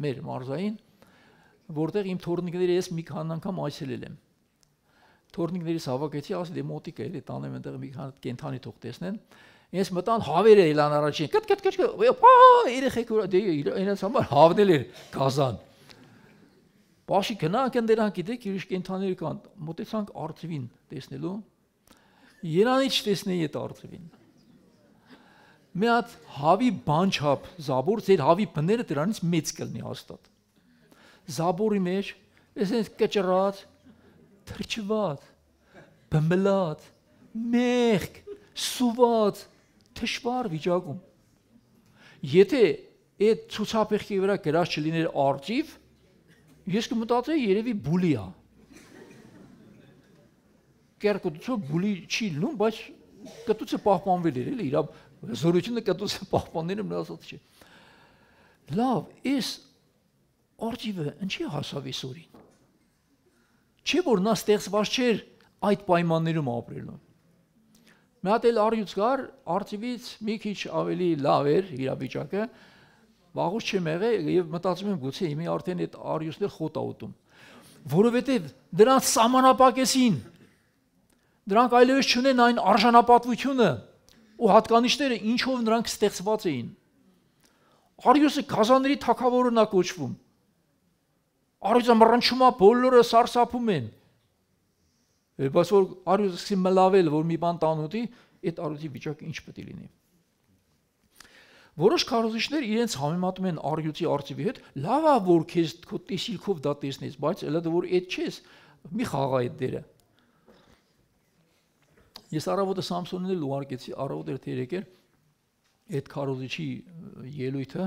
Speaker 1: մեր մարզային, որտեղ իմ թորնիկները ես մի քանի անգամ այցելել եմ։ Թորնիկներից հավաքեցի, ասի դե մոտիկ է, տանեմ այնտեղ մի քանի կենթանի թող տեսնեն։ Ես մտան հավերը էլան առաջին, կտ, երեխեք դե իրենց համար հավնել էր գազան։ Բաշի գնանք ընդրանք, գիտեք, ուրիշ կենթաներ կան, մոտեցանք արծիվին տեսնելու, Երանի չտեսնեի այդ արծիվին։ Մի հատ հավի բանչապ զաբոր, ձեր հավի բները դրանից մեծ կլինի հաստատ։ Զաբորի մեջ, այսպես կճռած, թրջված, բմբլած, մեղք, սուված, թշվառ վիճակում։ Եթե այդ ցուցափեղկի վրա գրած չլիներ արծիվ, ես կմտածեի երևի բուլի է։ Կերկոտուցով բուլի չի լինում, բայց կտուցը պահպանվել էր, էլի, իր զորությունը կտուցը պահպանելը մնացած չէ։ Լավ, այս արծիվը ինչի հասավ այսօրին։ Չէ որ նա ստեղծված չէր այդ պայմաններում ապրելու։ Մի հատ էլ առյուծ կար, արծիվից մի քիչ ավելի լավ էր իրավիճակը, վաղուց չեմ եղել եւ մտածում եմ գուցե հիմա արդեն այդ առյուծներ խոտ աուտում, որովհետեւ դրանց սահմանապակեցին, դրանք այլևս չունեն այն արժանապատվությունը ու հատկանիշները, ինչով նրանք ստեղծված էին։ Առյուծը գազանների թագավորն է կոչվում։ Առյուծը մռնչում է, բոլորը սարսափում են։ Բայց որ առյուծը սկսի մլավել, որ մի բան տանուտի, այդ առյուծի վիճակը ինչ պետք է լինի։ Որոշ քարոզիչներ իրենց համեմատում են առյուծի արծիվի հետ, լավ է որ քեզ քո տեսիլքով դա տեսնես, բայց ելա դու որ այդ չես, մի խաղա այդ դերը։ Ես առավոտը Սամսոնին էլ ուղարկեցի, առավոտ էր թե երեկեր, այդ քարոզիչի ելույթը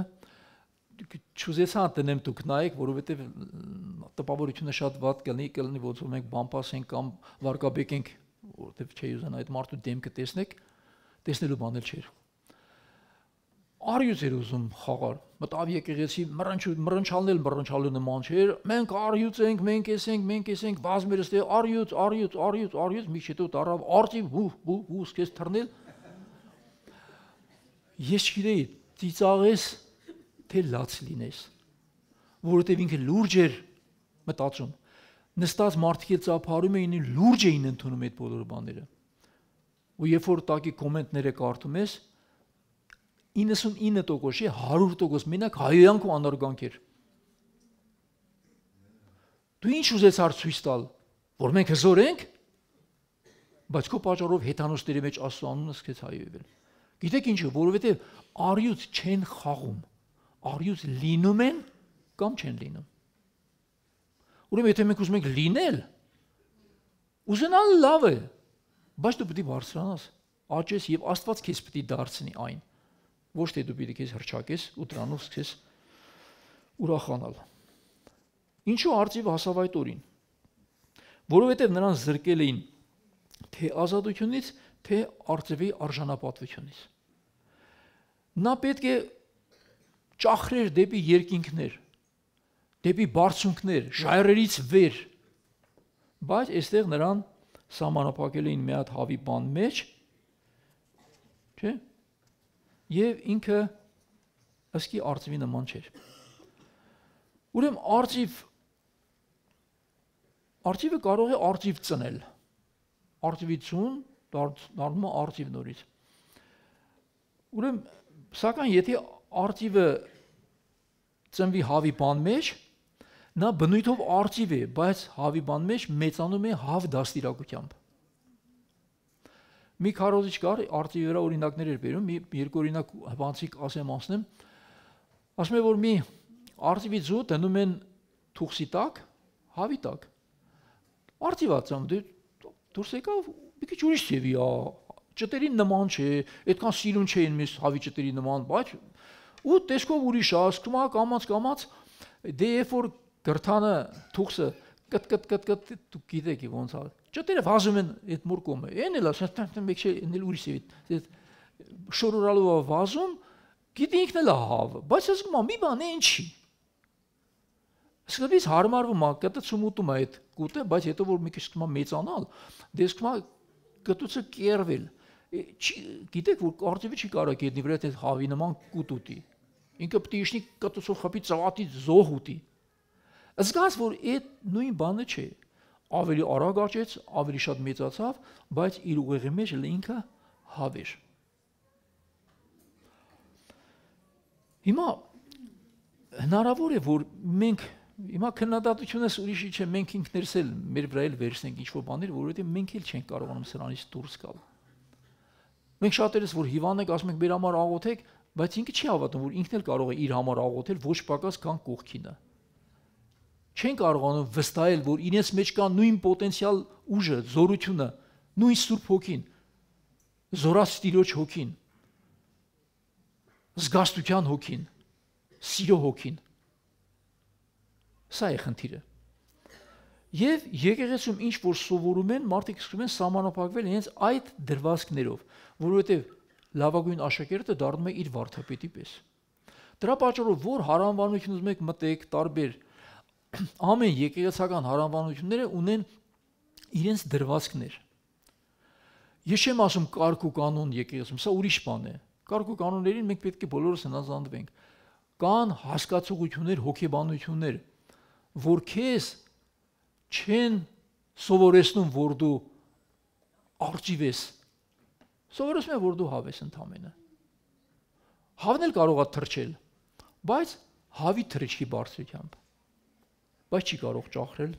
Speaker 1: չուզեցա տնեմ դուք նայեք, որովհետև տպավորությունը շատ վատ կլինի, ոնց որ մենք բամպաս ենք կամ վարկաբեկենք, որովհետև չի ուզենա այդ մարդու դեմքը տեսնեք, տեսնելու բանել չէր։ Արյուծ էր ուզում խաղալ, մտավ եկեղեցի մռնչալու նման չէր, մենք արյուծ ենք, մենք ենք, վազմերս դե արյուծ, մի քիչ հետո տարավ արծիվ, հու սկսեց թռնել։ Ես չգիտեի, ծիծաղես, թե լաց լինես, որովհետև ինքը լուրջ էր մտածում։ Նստած մարդիկ ծափարում էին, լուրջ էին ընդունում այդ բոլոր բաները։ Ու երբ որ տակի կոմենտները կարդում ես, 99%-ի 100% մենակ հայոյանք ու անարգանք էր։ Դու ինչ ուզեցար ցույց տալ, որ մենք հզոր ենք, բայց քո պատճառով հեթանոսների մեջ Աստծո անունը սկսեց հայոյվել։ Գիտեք ինչու, որովհետև արյուծ չեն խաղում, արյուծ լինում են կամ չեն լինում։ Ուրեմն եթե մենք ուզում ենք լինել, ուզենալ լավ է, բայց դու պետք է բարձրանաս, աճես եւ Աստված քեզ պետք է դարձնի այն։ Ոչ թե դու պետք է քեզ հրճակես ու դրանով սկսես ուրախանալ։ Ինչու արծիվը հասավ այդ օրին։ Որովհետև նրան զրկել էին թե ազատությունից, թե արծիվի արժանապատվությունից։ Նա պետք է ճախրեր դեպի երկինքներ, դեպի բարձունքներ, ժայռերից վեր, բայց այստեղ նրան սահմանափակել էին մի հատ հավի բան մեջ, չէ՞, եւ ինքը ըսկի արծիվի նման չէր։ Ուրեմն արծիվը կարող է արծիվ ծնել, արծիվություն դառնում է արծիվ նորից։ Ուրեմն սակայն եթե արծիվը ծնվի հավի բան մեջ, նա բնույթով արծիվ է, բայց հավի բան մեջ մեծանում է հավ դաստիարակությամբ։ Մի քարոզիչ կար, արծիվի վրա օրինակներ էր բերում, երկու օրինակ հ반ցիկ ասեմ ասնեմ, ասում է, որ մի արծիվի ձու դնում են թուղսի տակ, հավի տակ։ Արծիվա ծնվում, դուրս եկավ, մի քիչ ուրիշ ձևի է, ճտերին նման չէ, այդքան սիրուն չէին մեզ հավի ճտերի նման, բայց ու տեսքով ուրիշ է, ասում է կամաց, դե երբ որ գրթանը թուղսը կտ դու գիտեք ոնց է, ճտերը վազում են այդ մոր կողմը, այն էլ է, մեկ չէ, այն էլ ուրիշ ձևի, շորորալու է վազում, գիտի ինքն էլ է հավը, բայց ասում է մի բան է ինչի։ Սկզբից հարմարվում է, կտը ցումուտում է այդ կուտը, բայց հետո որ մի քիչ սկսում է մեծանալ, դե սկսում է կտուցը կերվել։ Գիտեք, որ արծիվը չի կարող գետնի վրա այդ հավի նման կուտ ուտի։ Ինքը պետք է իշնի կտուցով խփի ծավատի զոհ ուտի։ Զգաց, որ այդ նույն բանը չէ։ Ավելի արագ աճեց, ավելի շատ մեծացավ, բայց իր ուղեղի մեջ ինքը հավ էր։ Հիմա հնարավոր է, որ մենք հիմա քննադատությունս ուրիշի չէ, մենք ինքներս էլ մեր վրա էլ վերցնենք ինչ-որ բաներ, որովհետև մենք էլ չենք կարողանում սրանից դուրս գալ։ Մենք շատերս որ հիվանդ ենք, ասում ենք մեր համար աղոթեք, բայց ինքը չի հավատում, որ ինքն էլ կարող է իր համար աղոթել ոչ պակաս քան կողքինը։ Չեն կարողանում վստահել, որ իրենց մեջ կա նույն պոտենցիալ ուժը, զորությունը, նույն Սուրբ Հոգին, զորաստիրոջ հոգին, զգաստության հոգին, սիրո հոգին։ Սա է խնդիրը։ Եվ եկեղեցում ինչ որ սովորում են, մարդիկ սկսում են սահմանափակվել իրենց այդ դրվածքներով, որովհետև լավագույն աշակերտը դառնում է իր վարդապետի պես։ Դրա պատճառով որ հարանվանությունից մեկ մտեք տարբեր ամեն եկեղեցական հարանվանությունները ունեն իրենց դրվածքներ։ Ես չեմ ասում կարգ ու կանոն եկեղեցում, սա ուրիշ բան է։ Կարգ ու կանոններին մենք պետք է բոլորս հնազանդվենք։ Կան հասկացողություններ, հոգեբանություններ, որ քեզ չեն սովորեցնում, որ դու արծիվ ես։ Սովորեցնում են, որ դու հավ ես ընդամենը։ Հավն էլ կարող է թռչել, բայց հավի թռիչքի բարձրությամբ, բայց չի կարող ճախրել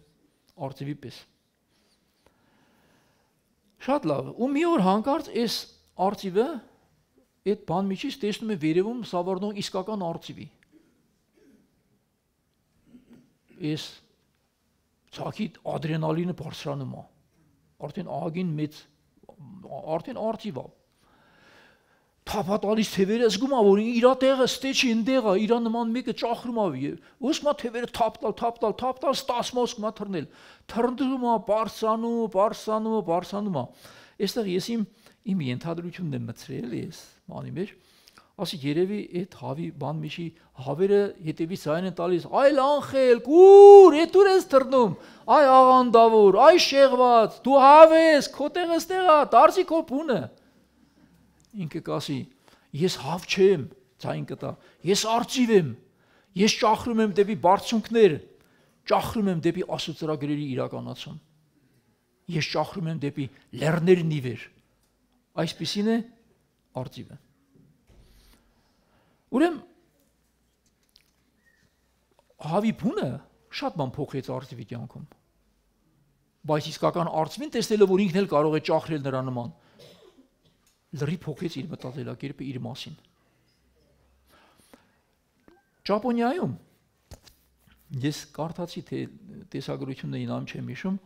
Speaker 1: արծիվի պես։ Շատ լավ, ու մի օր հանկարծ այս արծիվը այդ բան միջից տեսնում է վերևում սավառնող իսկական արծիվի։ Այս ցակի ադրենալինը բարձրանում է, արդեն ահագին մեծ, արդեն արծիվ է։ Թափատալիս թևերը զգում է, որ իր տեղը ստեչի ընդեղա, իր նման մեկը ճախրում է, ուսում է թևերը թափտալ, ստասմոսկում է թռնել, թռնդում է, բարձրանում է, Այստեղ ես իմ ենթադրությունն եմ մտցրել ես բանի մեջ, ասի երևի այդ հավի բան միջի հավերը հետևից այն են տալիս, այլ անխել, կուր, էդ ուր ես թռնում, այ աղանդավոր, այ շեղված, դու հավ ես, քո տեղը ստեղ է, դարձի քո բունը։ Ինքը կասի, ես հավ չեմ, ցայն կտա, ես արծիվ եմ, ես ճախրում եմ դեպի բարձունքներ, ճախրում եմ դեպի աստծրագրերի իրականացում, ես ճախրում եմ դեպի լեռներն ի վեր, այսպիսին է արծիվը։ Ուրեմն հավի բունը շատ բան փոխեց արծիվի կյանքում, բայց իսկական արծվին տեսնելով, որ ինքն էլ կարող է ճախրել նրա նման, լրի փոխեց իր մտածելակերպը իր մասին։ Ճապոնիայում ես կարդացի, թե տեսագրությունն ինամ չեմ հիշում,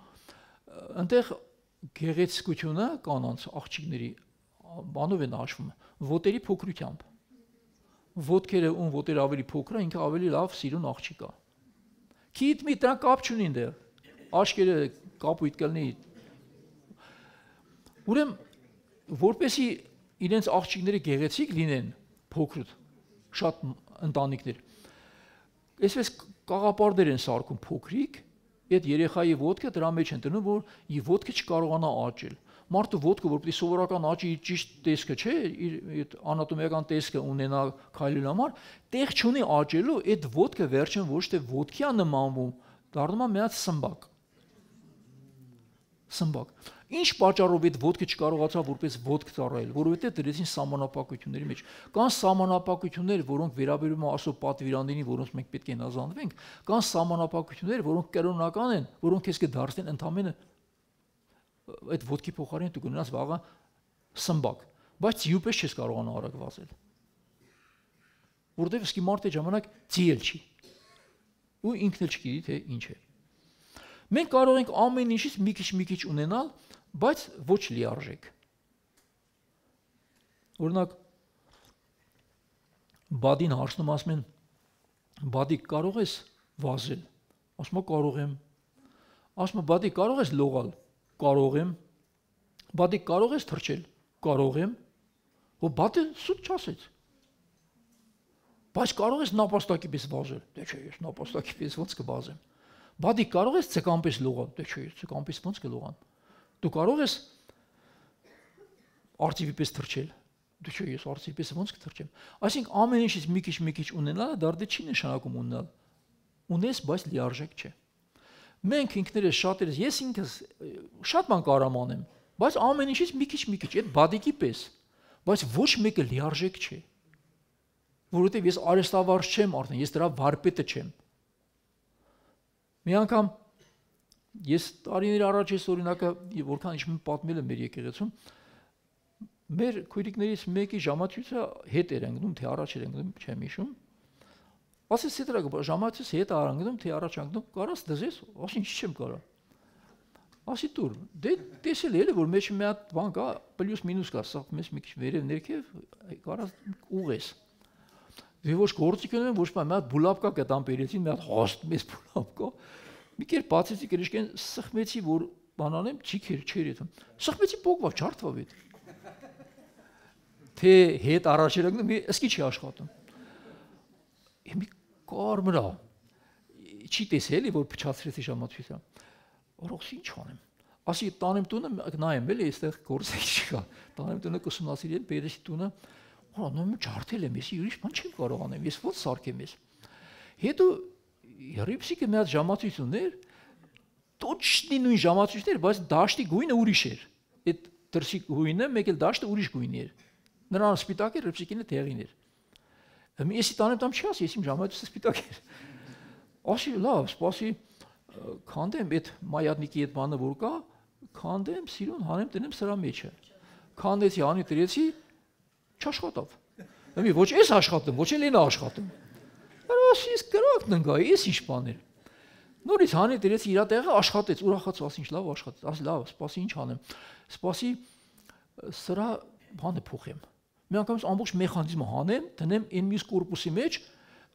Speaker 1: այնտեղ գեղեցկությունը կանանց աղջիկների բանով են հաշվում, ոտերի փոքրությամբ։ Ոտքերը ում ոտերը ավելի փոքր է, ինքը ավելի լավ սիրուն աղջիկ է։ Քիթ մի դրան կապ չունի դեռ։ Աչքերը կապույտ կլինի։ Ուրեմն որպեսի իրենց աղջիկները գեղեցիկ լինեն, փոքր, շատ ընտանիքներ։ Այսպես կաղապարներ են սարքում փոքրիկ, այդ երեխայի ոտքը դրա մեջ են դնում, որ իր ոտքը չկարողանա աճել։ Մարդու ոտքը, որպեսզի սովորական աճի իր ճիշտ տեսքը, չէ, իր անատոմիական տեսքը ունենա քայլելու համար, տեղ չունի աճելու, այդ ոտքը վերջին ոչ թե ոտքի է նմանվում, դառնում է միած սմբակ։ Սմբակ։ Ինչ պատճառով այդ ոտքը չկարողացավ որպես ոտք ծառայել, որովհետև դրեցին սահմանափակությունների մեջ։ Կան սահմանափակություններ, որոնք վերաբերում են Աստծո պատվիրաններին, որոնց մենք պետք է հնազանդվենք, կան սահմանափակություններ, որոնք կրոնական են, որոնք քեզ կդարձնեն ընդամենը այդ ոտքի փոխարեն դու կունենաս վաղը սմբակ, բայց ձիուպես չես կարողանա արագ վազել։ Որտեղ իսկի մարդը ժամանակ ձիել չի։ Ու ինքն էլ չգիտի թե ինչ է։ Մենք կարող ենք ամեն ինչից մի քիչ ունենալ, բայց ոչ լիարժեք։ Օրինակ բադին հարցնում ասում են, բադի կարող ես վազել։ Ասում եմ կարող եմ։ Ասում եմ բադի կարող ես լողալ։ Կարող եմ, բադի կարող ես թռչել, կարող եմ, ու բադը սուտ չասեց, բայց կարող ես նապաստակի պես վազել, դե չէ, ես նապաստակի պես ոնց կվազեմ, բադի կարող ես ցկան պես լողալ, դե չէ, ես ցկան պես ոնց կլողամ, դու կարող ես արծիվի պես թռչել, դե չէ, ես արծիվի պես ոնց կթռչեմ, այսինքն ամեն ինչից մի քիչ ունենալը դարձ չի նշանակում ունենալ, ունես, բայց լիարժեք չէ։ Մենք ինքներս շատերս, ես ինքս շատ բան կարամ անեմ, բայց ամեն ինչից մի քիչ, այդ բադիկի պես, բայց ոչ մեկը լիարժեք չէ, որովհետև ես արհեստավարժ չեմ արդեն, ես դրա վարպետը չեմ։ Մի անգամ ես տարիներ առաջ ես օրինակը, որքան ինչ պատմել եմ մեր եկեղեցում, մեր քույրիկներից մեկի ժամացույցը հետ էր ընկնում, թե առաջ էր ընկնում, չեմ հիշում։ Ասես դրա ժամացույց հետ արանգնում, թե առաջ անգնում, կարաս դզես, ասի ինչ չեմ կարա։ Ասի դուր, դե տեսել էլի որ մեջ մի հատ բան կա, պլյուս մինուս կա, սա մեզ մի քիչ վերև ներքև, կարաս ուղես։ Դե ոչ գործիք ունեմ, ոչ բան, մի հատ բուլապ կա կտան բերեցին, մի հատ հաստ մեծ բուլապ կա։ Մի կերպ բացեցի գրիշկեն, սխմեցի, որ բան անեմ, չէր էդ։ Սխմեցի փոկվավ, ջարդվավ էդ։ Թե հետ առաջ էր ընկնում, իսկի չի աշխատում։ Մի կարմրա չի տեսել, որ փչացրեցի ժամացույցը։ Օրոքս ինչ անեմ։ Ասի տանեմ տունը նայեմ էլի, այստեղ գործիք չկա։ Տանեմ տունը կուսումնասիրել, բերեցի տունը։ Ահա նույն ջարդել եմ, ես ուրիշ բան չեմ կարող անեմ, ես ո՞նց սարքեմ ես։ Հետո ռիփսիկը մի հատ ժամացույց ուներ, точно նույն ժամացույցներ, բայց դաշտի գույնը ուրիշ էր։ Այդ դրսի գույնը, մեկ էլ դաշտը ուրիշ գույնի էր։ Նրան սպիտակ էր, ռիփսիկինը դեղին էր։ Եսի տանեմ տամ չի ասի, ես իմ ժամացույցը սպիտակ էր։ Ասի լավ, սպասի քանդեմ այդ մայատնիկի այդ բանը որ կա, քանդեմ, սիրուն հանեմ, տնեմ սրա մեջը։ Քանդեցի, հանի դրեցի, չաշխատավ։ Մի ոչ էս աշխատում, ոչ էլ ինա աշխատում։ Ասի ես կրակն ընկա, ես ինչ բաներ։ Նորից հանի դրեցի իր տեղը աշխատեց, ուրախացա, ասի ինչ լավ աշխատեց, ասի լավ, սպասի ինչ անեմ։ Սպասի սրա բանը փոխեմ։ Մի անգամից ամբողջ մեխանիզմը հանեմ, դնեմ այն մյուս կորպուսի մեջ,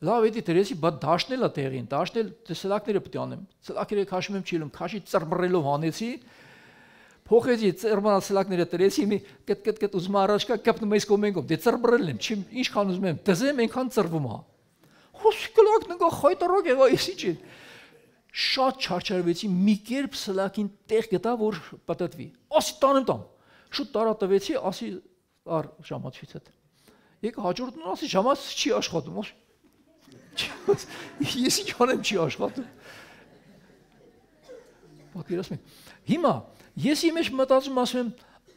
Speaker 1: լավ էդի դրեցի, բայց դաշտնել է տեղին, դաշտնել սլակները պետք է անեմ։ Սլակները քաշում եմ չիլում, քաշի ծռմռելով հանեցի, փոխեցի ծերմանացլակները տրեցի մի կտ ուզում առաջ կա կապնում ես կոմենկով դե ծրբրել եմ չեմ ինչքան ուզում եմ դզեմ այնքան ծրվում է հոսկլակ նգա խայտարակ եղա էսի չէ շատ չարչարվեցի մի կերպ սլակին տեղ գտա որ պատտվի ասի տանեմ շուտ տարա տվեցի ասի ար ժամացույցդ եկա հաջորդն ասի ժամաց չի աշխատում ես ինչ անեմ չի աշխատում պատկերացնում եք հիմա ես իմ մեջ մտածում ասում եմ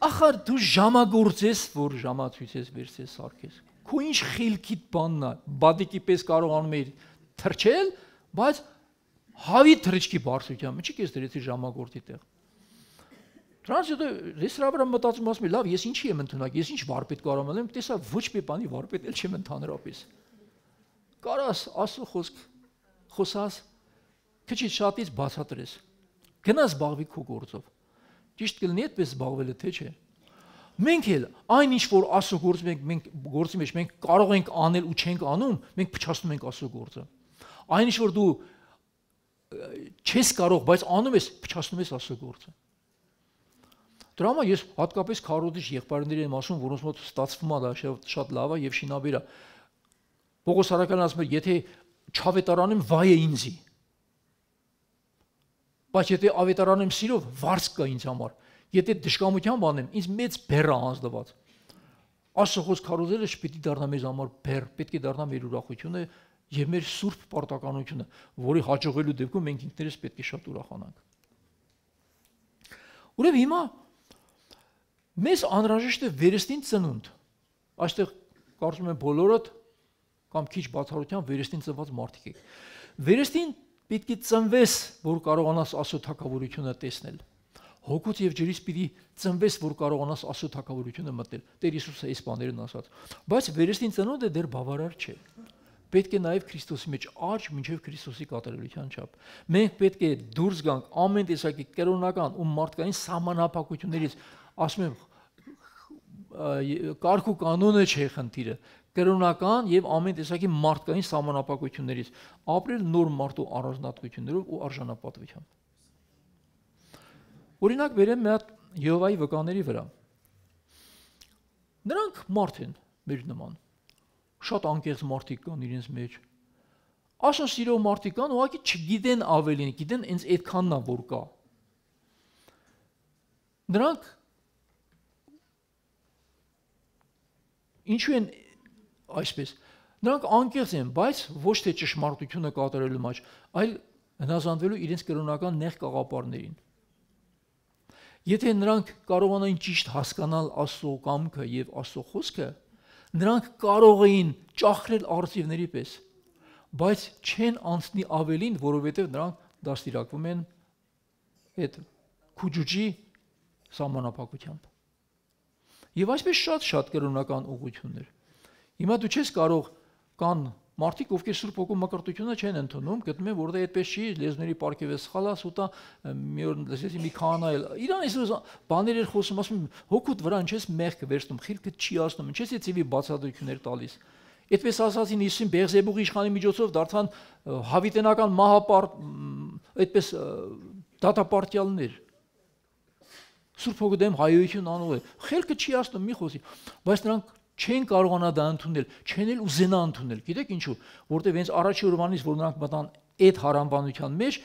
Speaker 1: ախար դու ժամագործ ես որ ժամացույցես վերցես սարքես քո ինչ խելքիդ բանն է բադիկի պես կարողանում ես թրջել բայց հավի թրջկի բարձրությամբ չի կես դրեցի ժամագործի տեղ դրանց հետո ես հրավերը մտածում ասում եմ լավ ես ինչի եմ ընդունակ ես ինչ վարպետ կարող եմ տեսա ոչ մի բանի վարպետ էլ չեմ ընդհանրապես կարաս ասու խոսք խոսած քիչ շատից բացատրես գնաս զբաղվի քո գործով ճիշտ կլինի այդպես զբաղվելը թե չէ մենք էլ այն ինչ որ ասու գործում ենք մենք գործի մեջ մենք կարող ենք անել ու չենք անում մենք փչացնում ենք ասու գործը այն ինչ որ դու չես կարող բայց անում ես փչացնում ես ասու գործը դրա համար ես հատկապես քարոզիչ եղբայրների եմ ասում որոնց մոտ ստացվում է դա շատ լավ է եւ շինաբեր է Պողոս Արաքյալն ասում է եթե չավետարանեմ վայ է ինձի բայց եթե ավետարանեմ սիրով վարձ կա ինձ համար եթե դժկամությամբ անեմ ինձ մեծ բեռ է անձնված Աստծո խոսք քարոզելը չպետք է դառնա մեզ համար բեռ պետք է դառնա մեր ուրախությունը եւ մեր սուրբ պարտականությունը որի հաջողելու դեպքում մենք ինքներս պետք է շատ ուրախանանք Ուրեմն հիմա մեզ անհրաժեշտ է վերստին ծնունդ այստեղ կարծում եմ բոլորդ կամ քիչ բացառությամբ վերստին ծնված մարդիկ եք վերստին պետք է ծնվես որ կարողանաս Աստծո թագավորությունը տեսնել հոգուց եւ ջրից պիտի ծնվես որ կարողանաս Աստծո թագավորությունը մտնել Տեր Հիսուսը այս բաներն ասաց բայց վերստին ծնունդը դեռ բավարար չէ պետք է նաեւ Քրիստոսի մեջ աճ մինչեւ Քրիստոսի կատարելության չափ մենք պետք է դուրս գանք ամեն տեսակի կրոնական ու մարդկային սահմանափակություններից ասում եմ կարգ ու կանոնը չէ խնդիրը կրոնական եւ ամեն տեսակի մարդկային սահմանափակություններից ապրել նոր մարդու առանձնատկություններով ու արժանապատվությամբ Օրինակ վերեմ մի հատ Եհովայի վկաների վրա նրանք մարդ են մեր նման շատ անկեղծ մարդիկ կան իրենց մեջ Աստծո սիրող մարդիկ կան ուղղակի չգիտեն ավելին գիտեն ինձ այդքանն է որ կա նրանք ինչու են այսպես նրանք անկեղծ են բայց ոչ թե ճշմարտությունը կատարելու մեջ այլ հնազանդվելու իրենց կրոնական նեղ կաղապարներին Եթե նրանք կարողանային ճիշտ հասկանալ Աստծո կամքը եւ Աստծո խոսքը նրանք կարող էին ճախրել արծիվների պես բայց չեն անցնի ավելին որովհետեւ նրանք դաստիարակվում են այդ քուջուջի սահմանափակությամբ Եվ այսպես շատ կրոնական ուղղություններ Հիմա դու չես կարող կան մարդիկ ովքեր Սուրբ Հոգու մկրտությունը չեն ընդունում գտնում են որտեղ այդպես չի լեզուների պարգևը սխալ է սուտա մի օր լսեցի մի քահանա էլ իրան այսօր բաներ էր խոսում ասում հոգուտ վրա ինչես մեղքը վերցնում խիլքը չի ասնում ինչես էցիվի բացատրություններ տալիս այդպես ասացին Հիսուսին Բեղզեբուղի իշխանի միջոցով դարձան հավիտենական մահապարտ այդպես դատապարտյալներ Սուրբ Հոգու դեմ հայոյություն անող է խելքը չի ասնում մի խոսի բայց նրանք չեն կարողանա դա ընդունել, չեն էլ ուզենա ընդունել։ Գիտեք ինչու, որտեղ հենց առաջի օրվանից որ նրանք մտան այդ հարանբանության մեջ,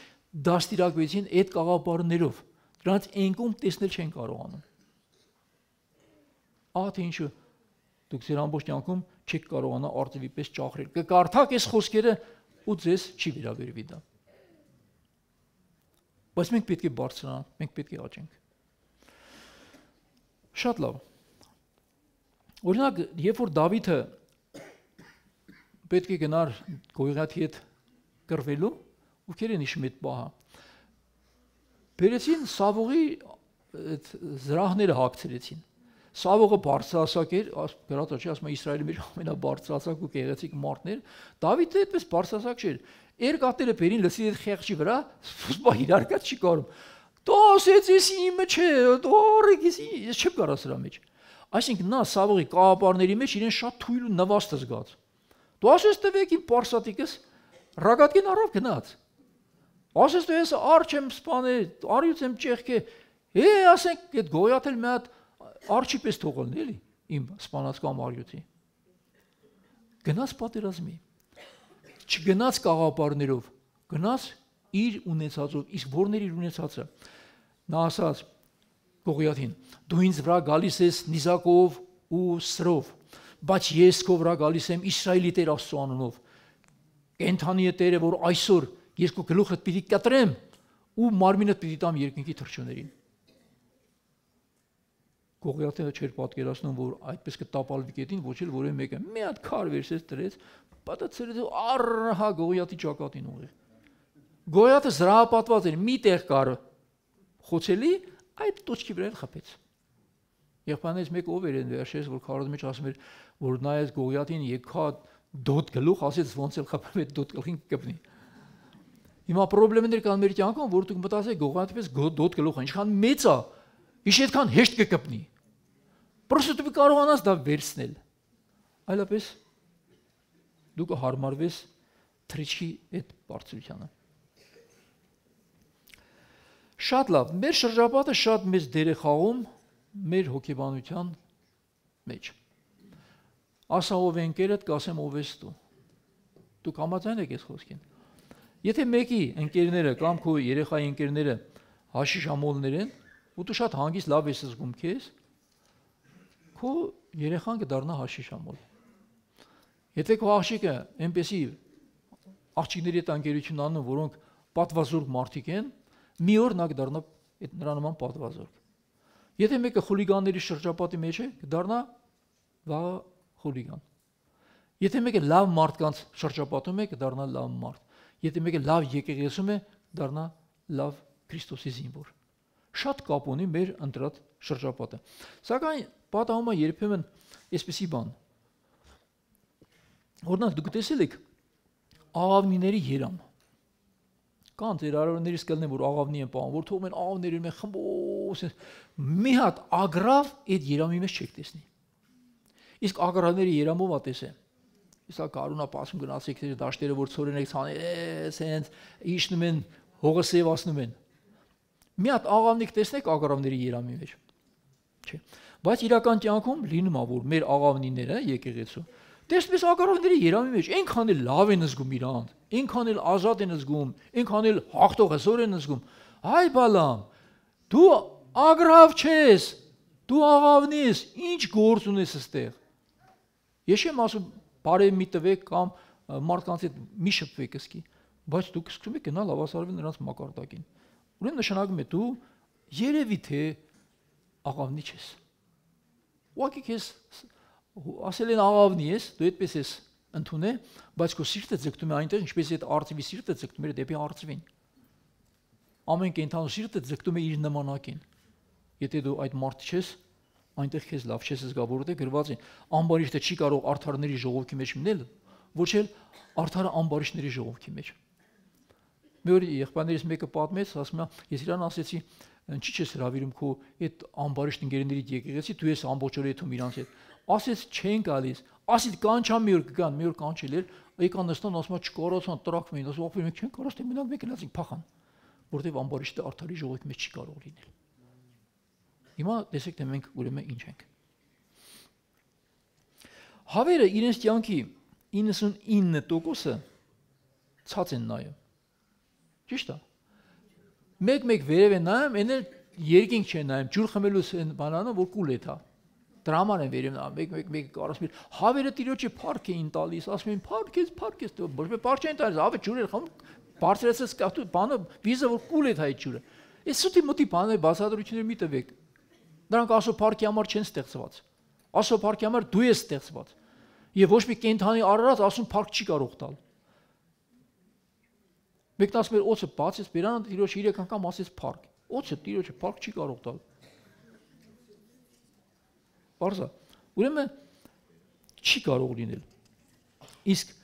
Speaker 1: դաստիարակվեցին այդ կաղապարներով։ Դրանց ենկում տեսնել չեն կարողանում։ Ահա թե ինչու դուք ձեր ամբողջ կյանքում չեք կարողանա արծիվի պես ճախրել։ Կկարդաք այս խոսքերը ու ձեզ չի վերաբերվի դա։ Բայց մենք պետք է բարձրանանք, մենք պետք է աճենք։ Շատ լավ։ Օրինակ, երբ որ Դավիթը պետք է գնար Գողիաթի հետ կռվելու, ովքեր են հիշում այդ պահը, բերեցին Սավողի զրահները հագցրեցին։ Սավողը բարձրահասակ էր, գրած չի ասում Իսրայելի մեջ ամենաբարձրահասակ ու գեղեցիկ մարդն էր, Դավիթը այդպես բարձրահասակ չէր։ Երկատերը բերին լսի այդ խեղճի վրա, սպա իրարկած չի կարում։ Դա ասեց ես իմը չէ, դորեգիս ես չեմ կարա սրա մեջ։ Այսինքն նա Սավողի կաղապարների մեջ իրեն շատ թույլ ու նվաստ զգաց։ Դու ասես տվեք իմ պարսատիկս ռագատկին առավ գնաց։ Ասես դու ես արջ եմ սպանել, արյուծ եմ ճեղքը, Ասենք այդ Գողիաթը մի հատ արջի պես թողելն էլի իմ սպանած կամ արյուծի։ Գնաց պատերազմի։ Չգնաց կաղապարներով, գնաց իր ունեցածով, իսկ որն էր իր ունեցածը։ Նա ասաց Գողիաթին. դու ինձ վրա գալիս ես նիզակով ու սրով, բայց ես քո վրա գալիս եմ Իսրայելի Տեր Աստծո անունով։ Կենթանի է Տերը, որ այսօր ես քո գլուխդ պիտի կտրեմ ու մարմինդ պիտի տամ երկնքի թռչուներին։ Գողիաթը չէր պատկերացնում, որ այդպես կտապալվի կետին, ոչ էլ որևէ մեկը մի հատ քար վերցրեց դրեց, պատացրեց ու առհա Գողիաթի ճակատին ուղի։ Գողիաթը զրահապատված էր, մի տեղ կար խոցելի, այդ տոճքի վրա խփեց։ Եղբայրներից մեկը ով էր այն վերջերս, որ քարոզի մեջ ասում էր, որ նայեց Գողիաթին եկա դոտ գլուխ, ասեց ոնց էլ խփեմ այդ դոտ գլխին կպնի։ Հիմա խնդիրներ կան մեր կյանքում, որ դուք մտածեք Գողիաթի պես դոտ գլուխը ինչքան մեծ է, իշ այդքան հեշտ կկպնի։ Պրոստը դու կարողանաս դա վերցնել։ Այլապես դու կհարմարվես թրիչքի այդ բարձրությանը։ Շատ լավ, մեր շրջապատը շատ մեծ դեր է խաղում մեր հոգեբանության մեջ։ Ասա ով է ընկերդ, կասեմ ով ես դու։ Դուք համաձայն եք այս խոսքին։ Եթե մեկի ընկերները կամ քո երեխայի ընկերները հաշիշ ամոլներ են, ու դու շատ հանգիստ լավ ես զգում քեզ, քո երեխան կդառնա հաշիշ ամոլ։ Եթե քո աղջիկը այնպեսի աղջիկների հետ ընկերություն անում, որոնք պատվազորգ մարդիկ են, մի օր նա կդառնա նրա նման պատվազորգ։ Եթե մեկը խուլիգանների շրջապատի մեջ է, կդառնա վաղ խուլիգան։ Եթե մեկը լավ մարդկանց շրջապատում է, կդառնա լավ մարդ։ Եթե մեկը լավ եկեղեցում է, կդառնա լավ Քրիստոսի զինվոր։ Շատ կապ ունի մեր ընտրած շրջապատը։ Սակայն պատահում է երբեմն այսպեսի բան։ Օրինակ դուք տեսել եք աղավնիների երամ։ Կան ձեր արարողներից կլինեն, որ աղավնի են պահում, որ թողում են աղավների մեջ խմբոս, մի հատ ագրավ այդ երամի մեջ չեք տեսնի։ Իսկ ագրավների երամով ա տեսե։ Իսա կարունա պասում գնացեք դեր դաշտերը, որ ցորեն եք ցանել, սենց իշնում են, հողը սևացնում են։ Մի հատ աղավնիկ տեսնեք ագրավների երամի մեջ։ Չէ։ Բայց իրական կյանքում լինում է, որ մեր աղավնիները եկեղեցու տեսնես ագրավների երամի մեջ այնքան էլ լավ են զգում իրանք, այնքան էլ ազատ են զգում, այնքան էլ հաղթող հզոր են զգում։ Այ բալամ, դու ագրավ չես, դու աղավնի ես, ինչ գործ ունես այստեղ։ Ես չեմ ասում բարև մի տվեք կամ մարդկանց հետ մի շփվեք սկի, բայց դուք սկսում եք գնալ հավասարվել նրանց մակարդակին։ Ուրեմն նշանակում է դու երևի թե աղավնի չես։ Ուղղակի քեզ ասել են աղավնի ես, դու այդպես ես ընդունե, բայց քո սիրտը ձգտում է այնտեղ, ինչպես այդ արծվի սիրտը ձգտում է դեպի արծվին։ Ամեն կենթանու սիրտը ձգտում է իր նմանակին։ Եթե դու այդ մարդ չես, այնտեղ քեզ լավ չես զգա, որովհետև գրված է ամբարիշտը չի կարող արդարների ժողովքի մեջ մնել, ոչ էլ արդարը ամբարիշտների ժողովքի մեջ։ Մի օր եղբայրներից մեկը պատմեց, ասում է, ես իրան ասեցի, ինչի՞ չես հravirում քո այդ ամբարիշտ ընկերներից եկեղեցի, դու ես ամբողջ օրը եթում իրանց հետ։ Ասեց չեն գալիս, ասից կանչա մի օր կգան, մի օր կանչել էր, եկան նստան, ասում է չկարողացան տրակվում են, ասում ախր մենք չեն կարող, թե մենակ մեկ լացին փախան, որտեվ ամբարիշտը արդարի ժողովի մեջ չի կարող լինել։ Հիմա տեսեք թե մենք ուրեմն ինչ ենք։ Հավերը իրենց կյանքի 99%-ը ցած են նայում։ Ճիշտ է։ Մեկ վերև են նայում, այն էլ երկինք չեն նայում, ջուր խմելուց են բանանը, որ կուլ է թա։ Դրա համար են վերև նայում, մեկ կարասում են, հավերը տիրոջը փառք էին տալիս, ասում են փառք ես, ոչ մի փառք չեն տալիս, ավե ջուրը խմում, բարձրացած կախտու բանը, վիզը որ կուլ է թա այդ ջուրը։ Այս սուտի մոտի բանը բացատրություններ մի տվեք։ Նրանք ասո փառքի համար չեն ստեղծված։ Ասո փառքի համար դու ես ստեղծված։ Եվ ոչ մի կենթանի արարած ասում փառք չի կարող տալ։ Մեկն ասում էր օծը բացեց բերանը տիրոջ 3 անգամ ասեց փառք։ Օծը տիրոջը փառք չի կարող տալ։ Բարձա։ Ուրեմն չի կարող լինել։ Իսկ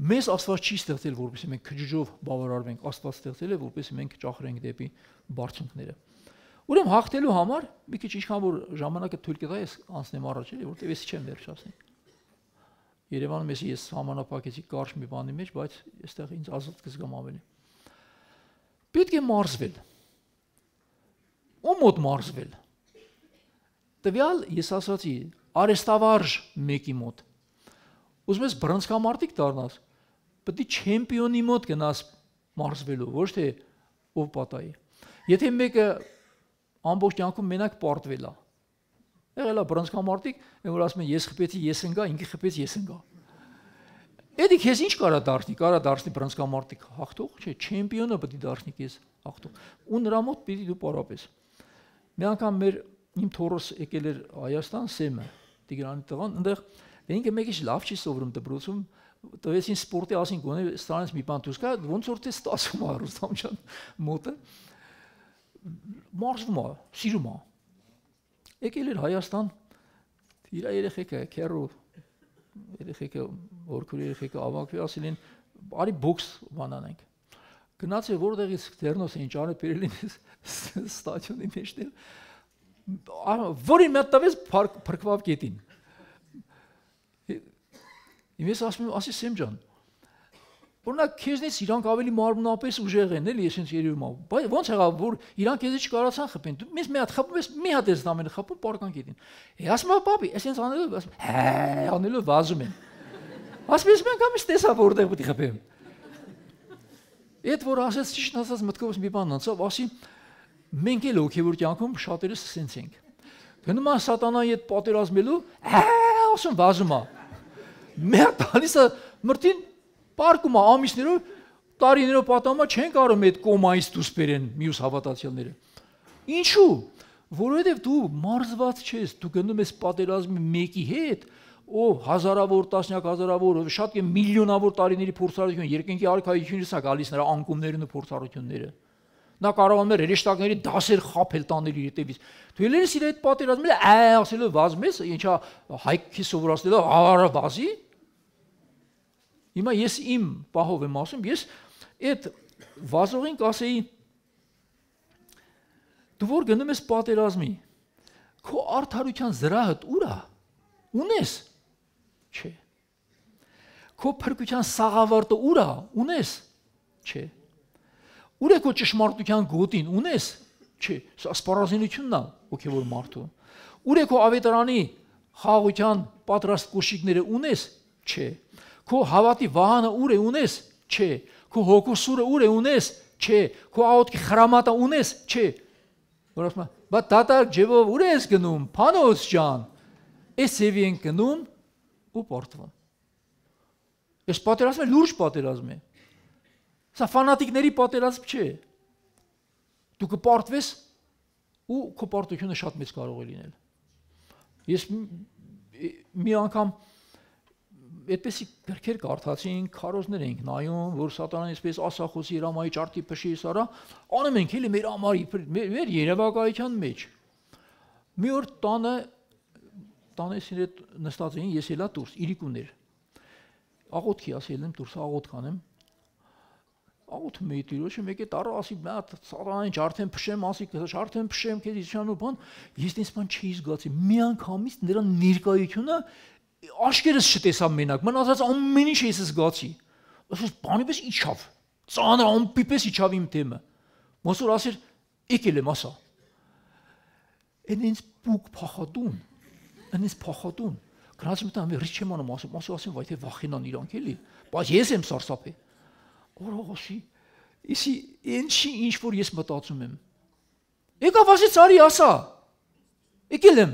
Speaker 1: մեզ Աստված չի ստեղծել, որպեսզի մենք քաջուջով բավարարվենք, Աստված ստեղծել է, որպեսզի մենք ճախրենք դեպի բարձունքները։ Ուրեմն հաղթելու համար մի քիչ ինչքան որ ժամանակը թույլ կտա ես անցնեմ առաջ էլի, որտեղ ես չեմ վերջացնի։ Երևանում ես համանապակեցի կարճ մի բանի մեջ, բայց այստեղ ինձ ազատ կզգամ ավելի։ Պետք է մարզվել։ ու մոտ մարզվել։ Տվյալ ես ասացի արեստավարժ մեկի մոտ։ Ուզում ես բռնցքամարտիկ դառնաս, պետք է չեմպիոնի մոտ գնաս մարզվելու, ոչ թե ով պատայի։ Եթե մեկը ամբողջ կյանքում մենակ պարտվել է, եղել է բռնցքամարտիկ, որ ասում են ես խփեցի, ես ընկա, ինքը խփեց, ես ընկա։ Էդի քեզ ինչ կարա դարձնի, կարա դարձնի բռնցքամարտիկ հաղթող, չէ, չեմպիոնը պետք է դարձնի քեզ հաղթող։ Ու նրա մոտ պիտի դու պարապես։ Մի անգամ իմ թորս եկել էր Հայաստան, Սեմը, Տիգրանի տղան, այնտեղ ինքը մեկի լավ չի սովորում դպրոցում, տվեցին սպորտի ասին գոնե ստանից մի բան դուրս գա, ոնց որ թե ստացվում է Ռուստամ ջան մոտը։ Մարզվում է, սիրում է։ Եկել էր Հայաստան, իր երեխեքը, քերու երեխեքը, օրքուր երեխեքը ավակվի ասել են, արի բոքս բանանենք։ Գնաց է որտեղից դեռնոս են ճարը բերելին ստադիոնի մեջտեղ, որին մետ տվեց փրկվավ գետին։ Ես ասում եմ, ասի Սեմ ջան, օրինակ քեզնից իրանք ավելի մարմնապես ուժեղ են, էլի ես ինձ երևում է, բայց ո՞նց եղավ, որ իրանք քեզից չկարողացան խփեն, դու մեզ մի հատ խփում ես, մի հատ ես դամենը խփում, պարկան գետին։ Ասում եմ, պապի, ես ինձ անելով, ասում եմ, անելով վազում են։ Ասում ես, մենք ամիս տեսա որտեղ պետք է խփեմ։ Այդ որ ասած ճիշտ ասած մտքովս մի բան անցավ, ասի մենք էլ հոգևոր կյանքում շատերս սենց ենք։ Գնում է սատանայի հետ պատերազմելու, ասում վազում է։ Մեր տալիսը մրտին պարկում է ամիսներով, տարիներով պատամա չեն կարող այդ կոմայից դուրս բերեն մյուս հավատացյալները։ Ինչու՞։ Որովհետև դու մարզված չես, դու գնում ես պատերազմի մեկի հետ, ով հազարավոր, տասնյակ հազարավոր, շատ կեն միլիոնավոր տարիների փորձառություն, երկնքի արքայությունից է գալիս նրա անկումներն ու փորձառությունները։ Նա կարողանում է հրեշտակների դասեր խափել տանել իր հետևից։ Դու ելես իր այդ պատերազմել, ասելով վազում ես, ինչա հայքի սովորացնելով, արա վազի։ Հիմա ես իմ պահով եմ ասում, ես այդ վազողին կասեի, դու որ գնում ես պատերազմի, քո արդարության զրահդ ուր է, ունես, չէ։ Քո փրկության սաղավարտը ուր է, ունես, չէ։ Ուր է քո ճշմարտության գոտին, ունես, չէ, սա սպառազինությունն է հոգևոր մարդու։ Ուր է քո ավետարանի խաղաղության պատրաստ կոշիկները, ունես, չէ։ Քո հավատի վահանը ուր է, ունես, չէ։ Քո հոգու սուրը ուր է, ունես, չէ։ Քո աղոթքի խրամատը ունես, չէ։ Որ ասում է, բա դատարկ ջեվով ուր ես գնում, Փանոց ջան։ Այս ձևի են գնում ու պարտվում։ Այս պատերազմը լուրջ պատերազմ է։ Սա ֆանատիկների պատերազմ չէ։ Դու կպարտվես ու քո պարտությունը շատ մեծ կարող է լինել։ Ես մի անգամ այդպեսի գրքեր կարդացինք, քարոզներ էինք նայում, որ սատանան այսպես ասախոսի հրամայի ճարտի փշի սարա, անում ենք էլի մեր ամարի, մեր երևակայության մեջ։ Մի օր տանես հետ նստած էին, ես ելա դուրս, իրիկուներ։ Աղոթքի ասել եմ, դուրս աղոթք անեմ։ Աղոթում էի Տիրոջը, մեկ է տարա ասի, մատ սատանային ջարդեն փշեմ, ասի, ջարդեն փշեմ, քեզ իշխանու բան, ես ինձ բան չի զգացի։ Մի անգամից նրա ներկայությունը աշկերս չտեսա մենակ, մնացած ամեն ինչ ես զգացի։ Ասես բանի պես իջավ։ Ծանր ամպի պես իջավ իմ դեմը։ Ոնց որ ասեր, եկել եմ ասա։ Էն ինձ բուկ փախատուն։ Այնպես փախատուն։ Գնաց մտամ, ռիչ չեմ անում, ասում, վայ թե վախենան իրանք էլի։ Բայց ես եմ սարսափի։ Օրողոսի, իսի ինչ որ ես մտածում եմ։ Եկավ ասեց արի ասա։ Եկել եմ։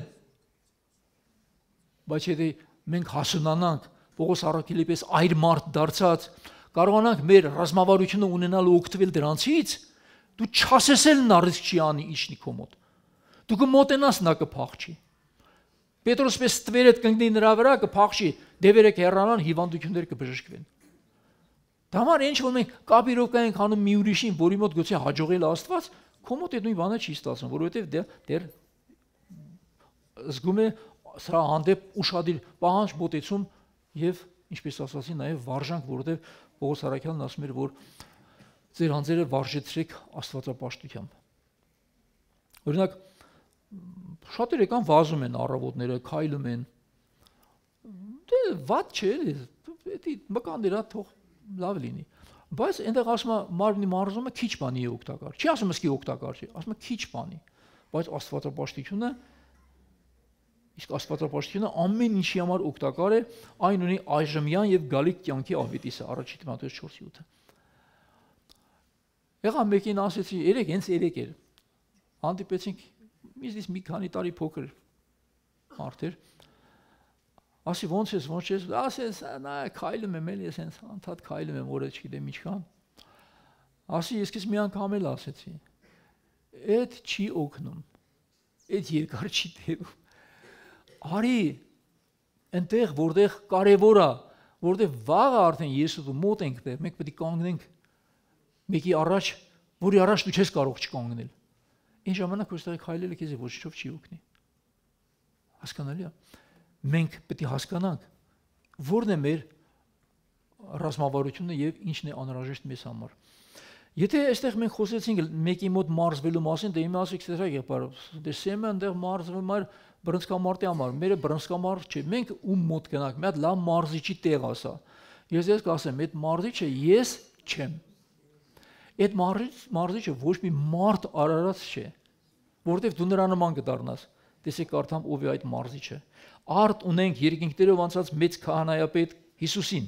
Speaker 1: Բայց եթե մենք հասունանանք Պողոս առաքյալի պես այր մարդ դարձած, կարողանանք մեր ռազմավարությունը ունենալ ու օգտվել դրանցից, դու չասես էլ նա ռիսկ չի անի իջնի քո մոտ։ Դու կմոտենաս նա կփախչի։ Պետրոս պես ստվերդ կընկնի նրա վրա կփախչի, դևերը կհեռանան, հիվանդությունները կբժշկվեն։ Դա համար ինչ որ մենք կապիրովկա ենք անում մի ուրիշին, որի մոտ գուցե հաջողել Աստված, քո մոտ այդ նույն բանը չի ստացվում, որովհետև դեռ զգում է սրա հանդեպ ուշադիր պահանջ մոտեցում եւ ինչպես ասացի նաեւ վարժանք, որովհետեւ Պողոս առաքյալն ասում էր, որ ձեր անձերը վարժեցրեք Աստվածապաշտությամբ։ Օրինակ շատերը կան վազում են առավոտները, քայլում են։ Դե վատ չէ, դա մկաններ է թող լավ լինի։ Բայց այնտեղ ասում է մարմնի մարզումը քիչ բանի է օգտակար։ Չի ասում ըսկի օգտակար չի, ասում է քիչ բանի։ բայց աստվածապաշտությունը իսկ աստվածապաշտությունը ամեն ինչի համար օգտակար է, այն ունի այժմյան եւ գալիք կյանքի ավետիսը, առաջին Տիմոթեոս 4:8։ Եղա մեկին ասեցի, հենց երեք էր։ Հանդիպեցինք, ինձ մի քանի տարի փոքր մարդ էր։ Ասի ոնց ես, ասես, նա քայլում եմ, էլի ես հենց անդադ քայլում եմ, որը չգիտեմ ինչքան։ Ասի, ես քեզ մի անգամ էլ ասեցի, այդ չի օգնում, այդ երկար չի տևում։ Արի, այնտեղ, որտեղ կարևոր է, որտեղ վաղը արդեն ես ու դու մոտ ենք դեռ, մենք պետք է կանգնենք մեկի առաջ, որի առաջ դու չես կարող չկանգնել։ Այն ժամանակ ոստեղ քայլելը քեզ ոչինչով չի օգնի։ Հասկանալի է։ Մենք պետք է հասկանանք, որն է մեր ռազմավարությունը եւ ինչն է անհրաժեշտ մեզ համար։ Եթե այստեղ մենք խոսեցինք մեկի մոտ մարզվելու մասին, դե իմը ասեք, թե եղբայր, դե սեմը այնտեղ մարզվում էր բռնցքամարտի համար, մերը բռնցքամարտ չէ, մենք ում մոտ գնանք, մի հատ լավ մարզիչի տեղ ասա։ Ես կասեմ, այդ մարզիչը ես չեմ։ Այդ մարզիչը ոչ մի մարդ արարած չէ, որովհետև դու նրա նման կդառնաս։ Տեսեք կարդամ ով է այդ մարզիչը։ Արդ ունենք երկինքներով անցած մեծ քահանայապետ Հիսուսին,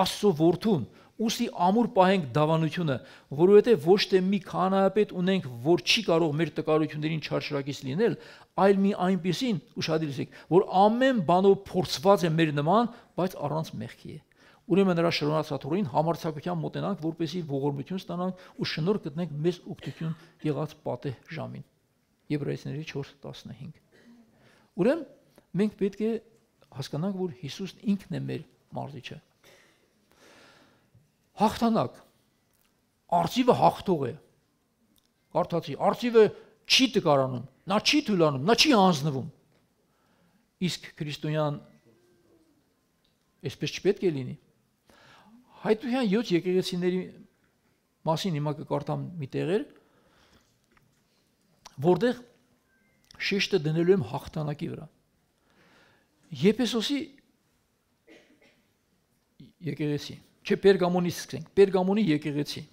Speaker 1: Աստծո որդուն, ուստի ամուր պահենք դավանությունը, որովհետև ոչ թե մի քահանայապետ ունենք, որ չի կարող մեր տկարություններին չարշրակից լինել, այլ մի այնպիսին, ուշադրեցեք, որ ամեն բանով փորձված է մեր նման, բայց առանց մեղքի է։ Ուրեմն նրա շնորհացածորին համարձակությամբ մոտենանք, որպեսզի ողորմություն ստանանք ու շնորհ գտնենք մեզ օգնություն եղած պատեհ ժամին։ Եբրայեցիների 4:15։ Ուրեմն մենք պետք է հասկանանք, որ Հիսուսն ինքն է մեր մարզիչը։ Հաղթանակ։ Արծիվը հաղթող է։ Կարդացի, արծիվը չի տկարանում, նա չի թուլանում, նա չի հանձնվում։ Իսկ քրիստոնյան այսպես չպետք է լինի։ Հայտության 7 եկեղեցիների մասին հիմա կկարդամ մի տեղեր, որտեղ շեշտը դնելու եմ հաղթանակի վրա։ Եփեսոսի եկեղեցի, չէ, Պերգամոնից սկսենք, Պերգամոնի եկեղեցի։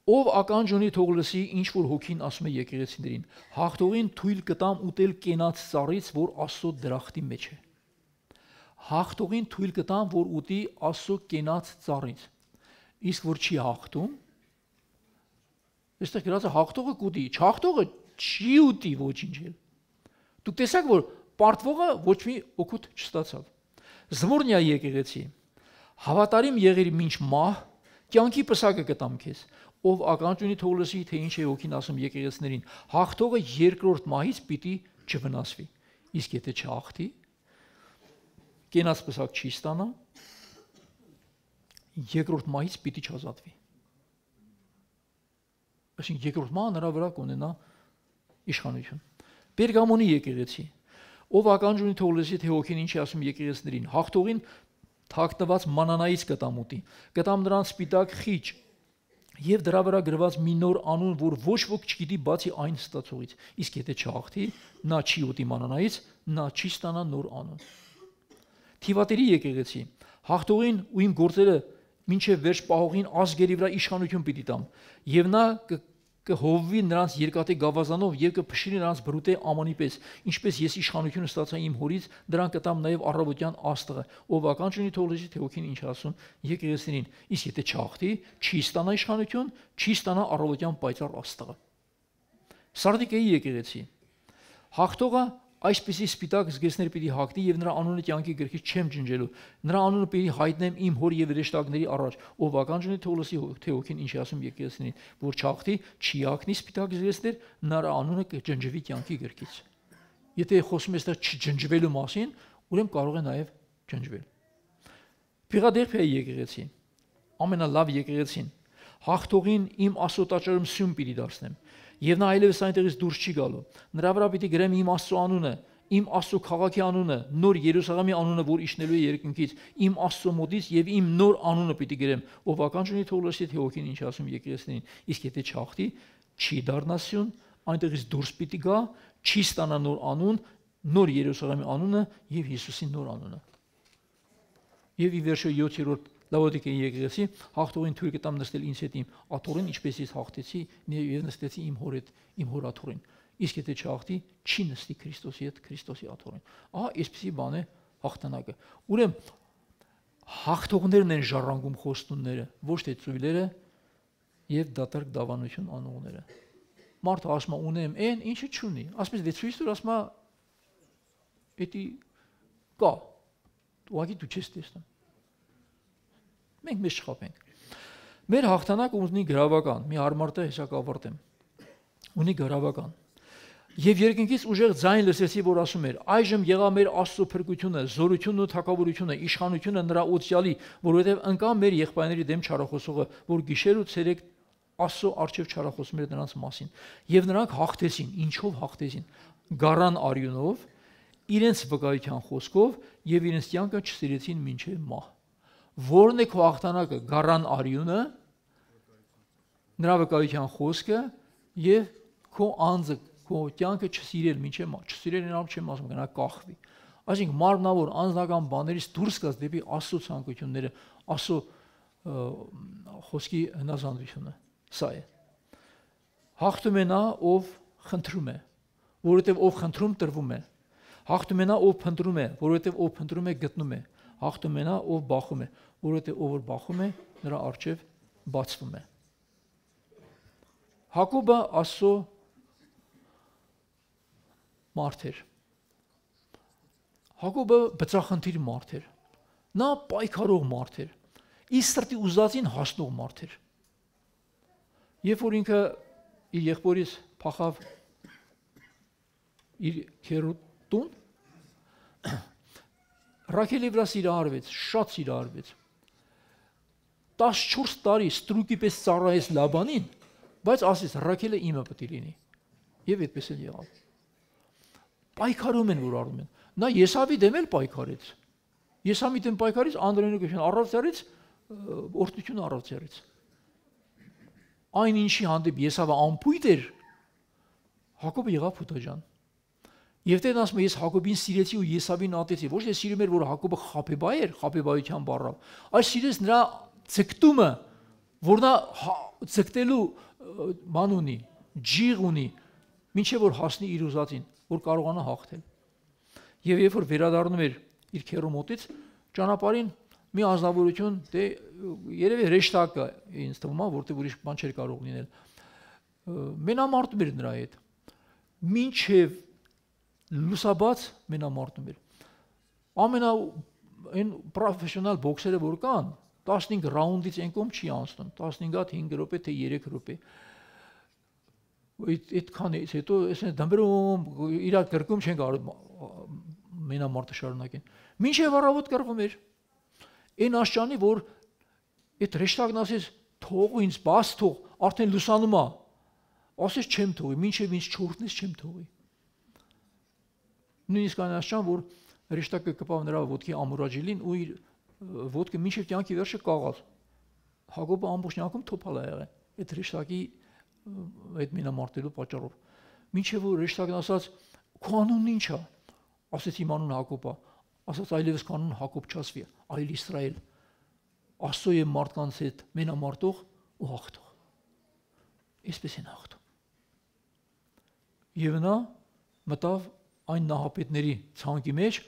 Speaker 1: Ով ականջ ունի թող լսի, ինչ որ հոգին ասում է եկեղեցիներին, հաղթողին թույլ կտամ ուտել կենաց ծառից, որ Աստծո դրախտի մեջ է։ Հաղթողին թույլ կտամ, որ ուտի Աստծո կենաց ծառից։ Իսկ որ չի հաղթում, այստեղ գրած է հաղթողը կուտի, չհաղթողը չի ուտի ոչինչ էլ։ Դուք տեսաք, որ պարտվողը ոչ մի օգուտ չստացավ։ Զմորնիա եկեղեցի, հավատարիմ եղիր մինչ մահ, կյանքի պսակը կտամ քեզ, ով ականջ ունի թող լսի, թե ինչ է հոգին ասում եկեղեցիներին, հաղթողը երկրորդ մահից պիտի չվնասվի։ Իսկ եթե չհաղթի, կենաց պսակ չի ստանա, երկրորդ մահից պիտի չազատվի։ Այսինքն երկրորդ մահը նրա վրա կունենա իշխանություն։ Պերգամոնի եկեղեցի, ով ականջ ունի թող լսի, թե հոգին ինչ է ասում եկեղեցիներին, հաղթողին թաքնված մանանայից կտամ ուտի, կտամ նրան սպիտակ խիճ եւ դրա վրա գրված մի նոր անուն, որ ոչ ոք չգիտի բացի այն ստացողից։ Իսկ եթե չհաղթի, նա չի ուտի մանանայից, նա չի ստանա նոր անուն։ Թիվատերի եկեղեցի, հաղթողին ու իմ գործերը մինչև վերջ պահողին ազգերի վրա իշխանություն պիտի տամ, եւ նա կհովվի նրանց երկատե գավազանով եւ կփշրի նրանց բրուտե ամանի պես, ինչպես ես իշխանությունը ստացա իմ հորից, դրան կտամ նաեւ առավոտյան աստղը, ով ականջ ունի թող լսի, թե հոգին ինչ ասում եկեղեցիներին, իսկ եթե չհաղթի, չի ստանա իշխանություն, չի ստանա առավոտյան պայծառ աստղը։ Սարդիկեի եկեղեցի, հաղթողը այսպիսի սպիտակ զգեստներ պիտի հագնի եւ նրա անունը կյանքի գրքից չեմ ջնջելու։ Նրա անունը պիտի հայտնեմ իմ հոր եւ հրեշտակների առաջ, ով ականջ ունի թող լսի, թե հոգին ինչ ասում եկեղեցիներին, որ չհաղթի, չի հագնի սպիտակ զգեստներ, նրա անունը կջնջվի կյանքի գրքից։ Եթե խոսում ես դա չջնջվելու մասին, ուրեմն կարող է նաեւ ջնջվել։ Փիղադելֆիայի եկեղեցի, ամենալավ եկեղեցին, հաղթողին իմ ասոտաճարում սյուն պիտի դարձնեմ։ Եվ նա այլևս այնտեղից դուրս չի գալու։ Նրա վրա պիտի գրեմ իմ Աստծո անունը, իմ Աստծո քաղաքի անունը, նոր Երուսաղեմի անունը, որ իջնելու է երկնքից, իմ Աստծո մոտից եւ իմ նոր անունը պիտի գրեմ, ով ականջ ունի թող լսի, թե հոգին ինչ ասում եկեղեցիներին։ Իսկ եթե չհաղթի, չի դառնա սյուն, այնտեղից դուրս պիտի գա, չի ստանա նոր անուն, նոր Երուսաղեմի անունը եւ Հիսուսի նոր անունը։ Եվ ի վերջո 7-րդ Լավոդիկեի եկեղեցի, հաղթողին թույլ կտամ նստել ինձ հետ իմ աթոռին, ինչպես ես հաղթեցի եւ նստեցի իմ հոր հետ, իմ հոր աթոռին։ Իսկ եթե չհաղթի, չի նստի Քրիստոսի հետ, Քրիստոսի աթոռին։ Ահա այսպեսի բան է հաղթանակը։ Ուրեմն հաղթողներն են ժառանգում խոստումները, ոչ թե ծույլերը եւ դատարկ դավանություն անողները։ Մարդը ասում է ունեմ այն, ինչը չունի։ Ասես վեցույցը ասում է էդի կա։ Ուղղակի դու չես տեսնում։ Մենք մեզ չխաբենք։ Մեր հաղթանակը ունի գրավական, մի հարմար տեղ հեսա կավարտեմ։ Ունի գրավական։ Եվ երկնքից ուժեղ ձայն լսեցի, որ ասում էր. այժմ եղա մեր Աստծո փրկությունը, զորությունն ու թագավորությունը, իշխանությունը նրա օծյալի, որովհետև ընկա մեր եղբայրների դեմ չարախոսողը, որ գիշեր ու ցերեկ Աստծո առջև չարախոսում էր նրանց մասին։ Եվ նրանք հաղթեցին, ինչով հաղթեցին։ Գառան արյունով, իրենց վկայության խոսքով եւ իրենց կյանքը չսիրեցին մինչեւ մահ։ Որն է քո հաղթանակը։ Գառան արյունը, նրա վկայության խոսքը եւ քո անձը, քո կյանքը չսիրել մինչեւ մահ։ Չսիրել նրան չեմ ասում, գնա կախվի։ Այսինքն մարմնավոր անձնական բաներից դուրս գաս դեպի Աստծո ցանկությունները, Աստծո խոսքի հնազանդությունը։ Սա է։ Հաղթում է նա, ով խնդրում է, որովհետև ով խնդրում տրվում է։ Հաղթում է նա, ով փնտրում է, որովհետև ով փնտրում է գտնում է։ Հաղթում է նա, ով բախում է, որովհետև ով որ բախում է, նրա առջև բացվում է։ Հակոբը Աստծո մարդ էր։ Հակոբը բծախնդիր մարդ էր։ Նա պայքարող մարդ էր։ Իր սրտի ուզածին հասնող մարդ էր։ Երբ որ ինքը իր եղբորից փախավ իր քերուտուն, Ռաքելի վրա սիրահարվեց, շատ սիրահարվեց։ 14 տարի ստրուկի պես ծառայեց Լաբանին, բայց ասեց Ռաքելը իմը պետք է լինի։ Եվ այդպես էլ եղավ։ Պայքարում են, որ արում են։ Նա Եսավի դեմ էլ պայքարեց։ Եսավի դեմ պայքարից անդրոյնիկություն առավ ցերից, օրդություն առավ ցերից։ Այն ինչի հանդեպ Եսավը անփույթ էր, Հակոբը եղավ փութաջան։ Եվ դեն ասում է ես Հակոբին սիրեցի ու Եսավին ատեցի, ոչ թե սիրում էր, որ Հակոբը խաբեբայ էր, խաբեբայության բառով, այլ սիրեց նրա ցկտումը, որ նա ցկտելու բան ունի, ջիղ ունի, մինչև որ հասնի իր ուզածին, որ կարողանա հաղթել։ Եվ երբ որ վերադառնում էր իր քեռու մոտից, ճանապարհին մի ազնվորություն, դե երևի ռեշտակը ինձ թվում է, որտեղ ուրիշ բան չէր կարող լինել։ Մենամարտում էր նրա հետ։ Մինչև լուսաբաց մենամարտում էր։ Այն պրոֆեսիոնալ բոքսերը որ կան, 15 ռաունդից այն կողմ չի անցնում, 15 հատ 5 րոպե թե 3 րոպե։ Այդքանից հետո այսինքն դմբրում իր կրկում չեն կարող մենամարտը շարունակեն։ Մինչև առավոտ կռվում էր։ Այն աշճանի, որ այդ ռեշտակն ասեց թող ինձ բաց թող, արդեն լուսանում է։ Ասես չեմ թողի, մինչև ինձ չորտնես չեմ թողի։ Նույնիսկ այն աշճան, որ ռեշտակը կպավ նրա ոտքի ամուրաջիլին ու իր ոտքը մինչև կյանքի վերջը կաղաց։ Հակոբը ամբողջ կյանքում թոփալ է եղել այդ ռեշտակի այդ մենամարտելու պատճառով։ Մինչև որ ռեշտակն ասաց քո անունն ի՞նչ է։ Ասեց իմ անունը Հակոբ է։ Ասաց այլևս կանոն Հակոբ չասվի, այլ Իսրայել։ Աստծո եւ մարդկանց հետ մենամարտող ու հաղթող։ Այսպես են հաղթում։ Եվ նա մտավ այն նահապետների ցանկի մեջ,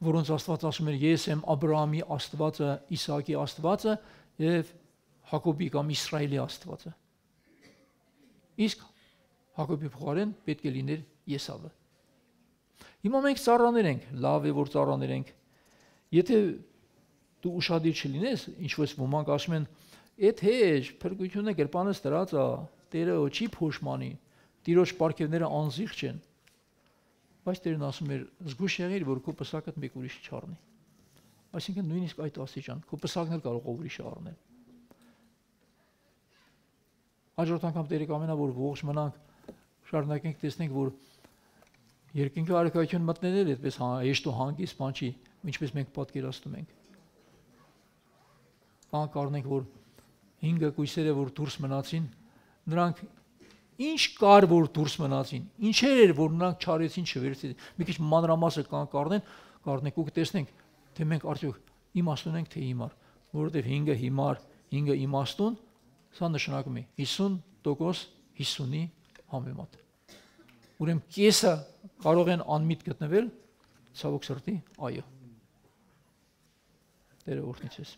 Speaker 1: որոնց Աստված ասում էր ես եմ Աբրահամի Աստվածը, Իսահակի Աստվածը եւ Հակոբի կամ Իսրայելի Աստվածը։ Իսկ Հակոբի փոխարեն պետք է լիներ Եսավը։ Հիմա մենք ծառաներ ենք, լավ է որ ծառաներ ենք։ Եթե դու ուշադիր չլինես, ինչ որ ոմանք ասում են, այդ հեչ փրկությունը գրպանս դրած է, Տերը չի փոշմանի, Տիրոջ պարգևները անզիղ չեն։ Բայց Տերն ասում էր, զգուշ եղիր, որ քո պսակդ մեկ ուրիշ չառնի։ Այսինքն նույնիսկ այդ աստիճան, քո պսակն էլ կարող ուրիշ առնել։ Հաջորդ անգամ Տերը կամենա, որ ողջ մնանք, շարունակենք տեսնենք, որ երկինքի արքայություն մտնելը այդպես հեշտ ու հանգիստ բան չի, ինչպես մենք պատկերացնում ենք։ Կան կառնենք, որ 5 կույսերը, որ դուրս մնացին, նրանք ինչ կար, որ դուրս մնացին, ինչեր էր, որ նրանք չարեցին, չվերցրեցին։ Մի քիչ մանրամասը կան կառնենք ու կտեսնենք, թե մենք արդյոք իմաստուն ենք, թե հիմար։ որովհետև 5-ը հիմար, 5-ը իմաստուն, սա նշանակում է 50% 50-ի համեմատ։ Ուրեմն կեսը կարող են անմիտ գտնվել, ցավոք սրտի, այո։ Տերը օրհնի ձեզ։